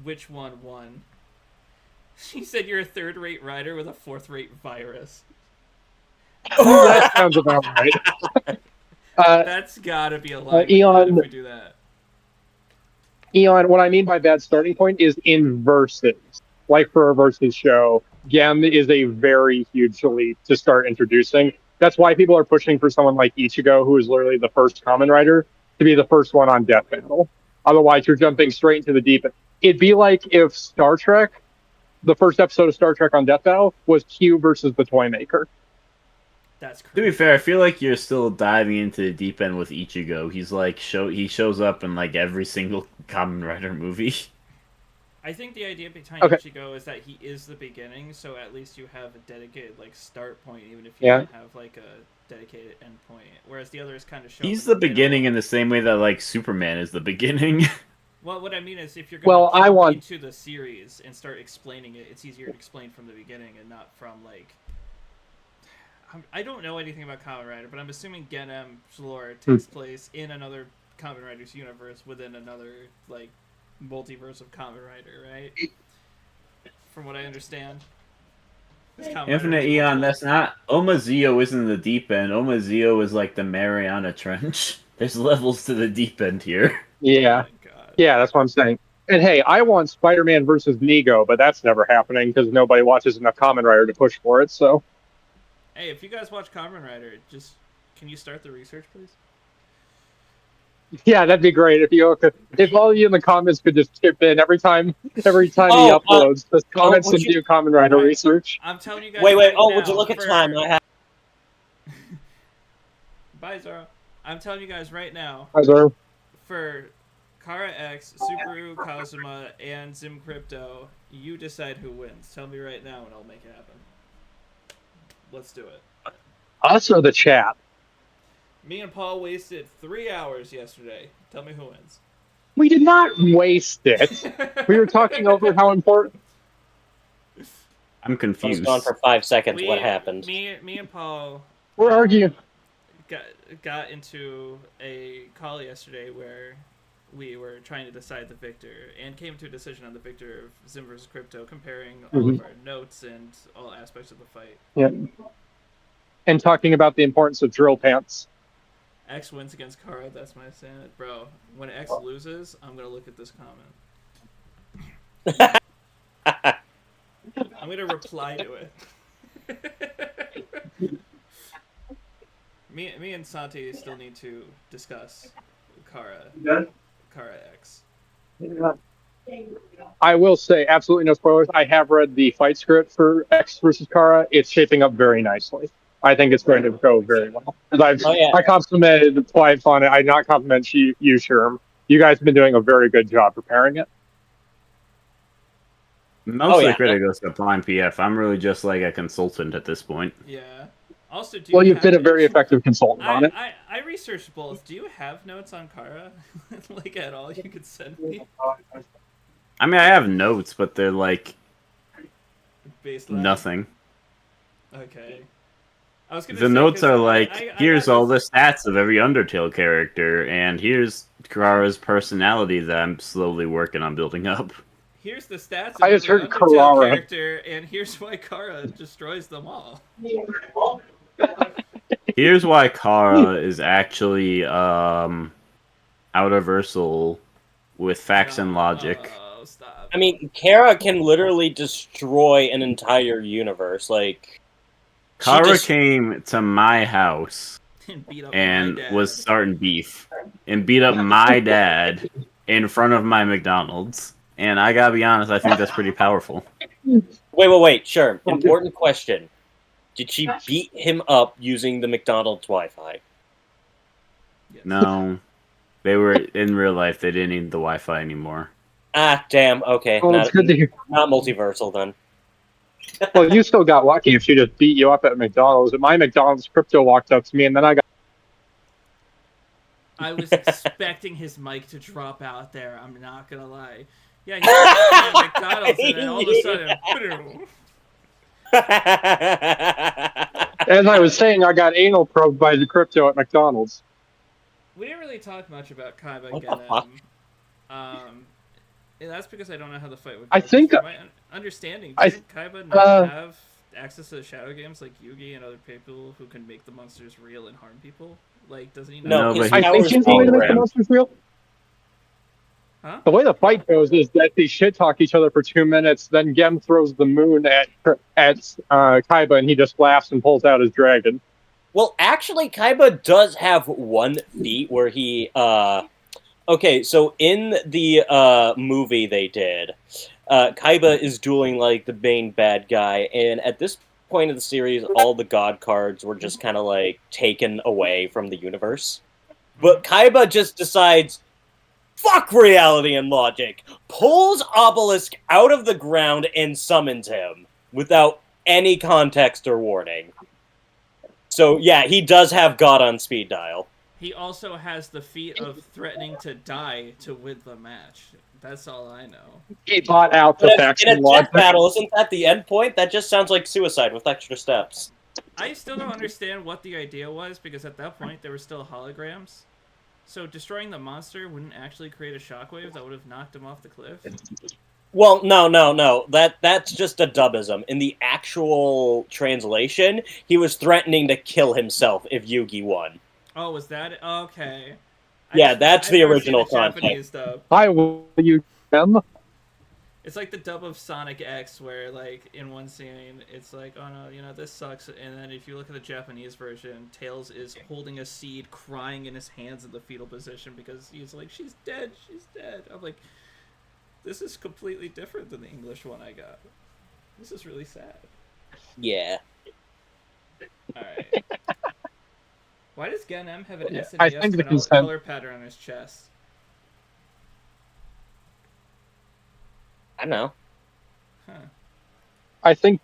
Which one won? She said you're a third-rate rider with a fourth-rate virus. That sounds about right. That's gotta be a lie Eon- if we do that. Eon, what I mean by bad starting point is in verses. Like for a versus show, Gem is a very huge leap to start introducing. That's why people are pushing for someone like Ichigo, who is literally the first Kamen Rider, to be the first one on Death Battle. Otherwise, you're jumping straight into the deep end. It'd be like if Star Trek, the first episode of Star Trek on Death Battle, was Q versus the Toymaker. That's To be crazy. fair, I feel like you're still diving into the deep end with Ichigo. He's like he shows up in like every single Kamen Rider movie. I think the idea behind Okay. Ichigo is that he is the beginning, so at least you have a dedicated like start point, even if you Yeah. don't have like a dedicated end point. Whereas the others kind of show. He's up the in middle. beginning in the same way that like Superman is the beginning. Well, what I mean is, if you're Well, going I to want- into the series and start explaining it, it's easier to explain from the beginning and not from like. I don't know anything about Kamen Rider, but I'm assuming Genem's lore takes place in another Kamen Rider's universe within another like multiverse of Kamen Rider, right? From what I understand. This Kamen Rider Infinite has Eon, multiple- that's not Omazeo isn't the deep end. Omazeo is like the Mariana Trench. There's levels to the deep end here. Yeah. Oh my God. Yeah, that's what I'm saying. And hey, I want Spider-Man versus Nego, but that's never happening because nobody watches enough Kamen Rider to push for it. So Hey, if you guys watch Kamen Rider, just can you start the research, please? yeah, that'd be great if all of you in the comments could just chip in every time he Oh, uploads. Just comment would some you- new Kamen Rider Right. research. I'm telling you guys. Wait. right Oh, now, would you look at for- time? I have. Bye, Zoro. I'm telling you guys right now, Hi, Zoro. for Kara X, Subaru Kazuma, and Zim Crypto, you decide who wins. Tell me right now, and I'll make it happen. Let's do it. Us or the chat? Me and Paul wasted 3 hours yesterday. Tell me who wins. We did not waste it. We were talking over how important. I'm I was confused. gone for 5 seconds. What happened? Me and Paul We're arguing. got into a call yesterday where we were trying to decide the victor and came to a decision on the victor of Zim vs. Crypto, comparing all of our notes and all aspects of the fight. Yeah. And talking about the importance of drill pants. X wins against Kara, that's my stand. Bro, when X loses, I'm gonna look at this comment. I'm gonna reply to it. me and Santi still need to discuss Kara X. I will say, absolutely no spoilers. I have read the fight script for X versus Kara. It's shaping up very nicely. I think it's going to go very well. 'Cause Oh, yeah. I complimented Clive on it. I did not compliment you, Sherm. You guys have been doing a very good job preparing it. Most of yeah. the critic goes to Prime PF. I'm really just like a consultant at this point. Yeah. Also, do Well, you you've been a have- very effective consultant on it. I researched both. Do you have notes on Kara? Like, at all you could send me? I mean, I have notes, but they're like Baseline? nothing. Okay. I was gonna The say, notes 'cause are like, I here's got all this- the stats of every Undertale character, and here's Kara's personality that I'm slowly working on building up. Here's the stats of I just every heard Undertale Karara. character, and here's why Kara destroys them all. Here's why Kara is actually out-of-versal with facts and logic. Oh, stop. I mean, Kara can literally destroy an entire universe. Like, she Kara just- came to my house And beat up and my dad. was starting beef and beat up my dad in front of my McDonald's. And I gotta be honest, I think that's pretty powerful. wait. Sure. Important question. Did she beat him up using the McDonald's Wi-Fi? Yes. No, they were in real life. They didn't need the Wi-Fi anymore. Ah, damn. Okay. Well, it's good to hear. Not multiversal then. Well, you still got lucky if she just beat you up at McDonald's. At my McDonald's, Crypto walked up to me, and then I got. I was expecting his mic to drop out there. I'm not gonna lie. Yeah, he was at McDonald's, and then all of a sudden, As I was saying, I got anal probed by the Crypto at McDonald's. we didn't really talk much about Kaiba What the Genem. fuck? And that's because I don't know how the fight would go. I think- From my understanding, I- doesn't Kaiba not have access to the shadow games like Yugi and other people who can make the monsters real and harm people? Like, doesn't he not? No, No, his but he- I think powers he's the way to make the programmed. monsters real. Huh? The way the fight goes is that they shit talk each other for 2 minutes, then Gem throws the moon at Kaiba, and he just laughs and pulls out his dragon. Well, actually, Kaiba does have one feat where he, okay, so in the, movie they did, Kaiba is dueling, like, the main bad guy, and at this point of the series, all the god cards were just kind of, like, taken away from the universe. But Kaiba just decides, fuck reality and logic, pulls Obelisk out of the ground and summons him, without any context or warning. So, yeah, he does have God on speed dial. He also has the feat of threatening to die to win the match. That's all I know. He bought out the But facts in a and death logic. battle, isn't that the end point? That just sounds like suicide with extra steps. I still don't understand what the idea was, because at that point there were still holograms. So destroying the monster wouldn't actually create a shockwave that would have knocked him off the cliff? Well, no. That's just a dubism. In the actual translation, he was threatening to kill himself if Yugi won. Oh, was that it? Okay. Yeah, that's the I've never original seen the context. Japanese dub. Hi, will you Gem? It's like the dub of Sonic X, where, like, in one scene, it's like, oh no, you know, this sucks. And then if you look at the Japanese version, Tails is holding a seed, crying in his hands in the fetal position because he's like, she's dead. I'm like, this is completely different than the English one I got. This is really sad. Yeah. Alright. Why does Gen M have an Yeah, SNES I think the consent- color pattern on his chest? I don't know. Huh. I think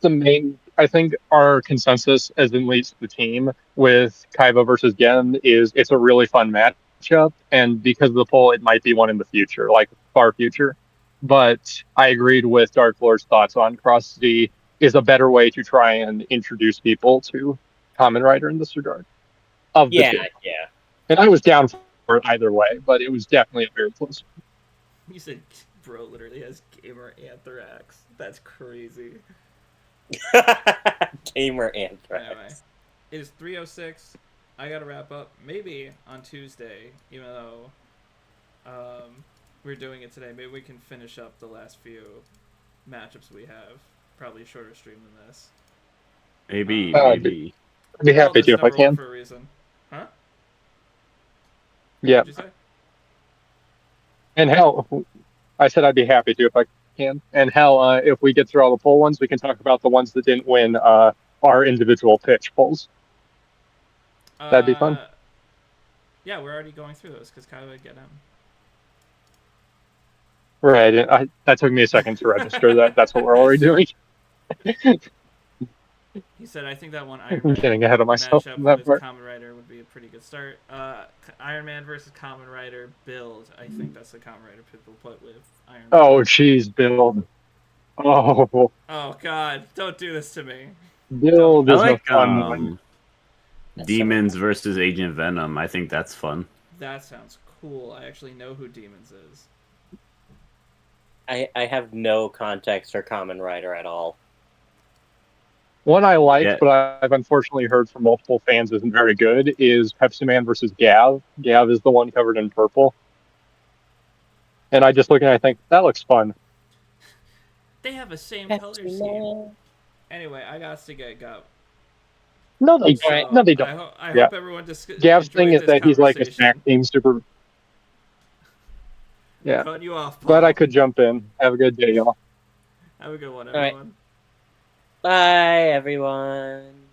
our consensus as in leads the team with Kaiba versus Gen is it's a really fun matchup, and because of the poll, it might be one in the future, like far future. But I agreed with Dark Lord's thoughts on Cross Z is a better way to try and introduce people to Kamen Rider in this regard. Of the Yeah, two. yeah. And I was down for it either way, but it was definitely a very close. You said bro literally has gamer anthrax. That's crazy. Gamer Anthrax. Anyway, it is 3:06. I gotta wrap up. Maybe on Tuesday, even though we're doing it today, maybe we can finish up the last few matchups we have. Probably a shorter stream than this. Maybe. I'd be happy to if I can. For a reason. Huh? Yeah. What'd you say? And hell, I said I'd be happy to if I can. And hell, if we get through all the poll ones, we can talk about the ones that didn't win our individual pitch polls. That'd be fun. Yeah, we're already going through those because Kaiba get him. Right. That took me a second to register that that's what we're already doing. He said, "I think that one Iron I'm Man getting ahead of myself matchup in that with part. Kamen Rider would be a pretty good start. Iron Man versus Kamen Rider build. I think that's the Kamen Rider people put with Iron Man. Oh, jeez, build. Oh, Oh God! Don't do this to me. build I is the like fun one. Demons versus Agent Venom. I think that's fun. That sounds cool. I actually know who Demons is. I have no context for Kamen Rider at all. One I like, Yeah. but I've unfortunately heard from multiple fans isn't very good, is Pepsi Man versus Gav. Gav is the one covered in purple. And I just look and I think, that looks fun. They have the same color scheme. Anyway, I got to get go. No, they So, don't. No, they don't. I Yeah. hope everyone Gav's thing is this that he's like a conversation. snack team super. Yeah. Cutting you off, Paul. Glad I could jump in. Have a good day, y'all. Have a good one, All right. everyone. Bye, everyone.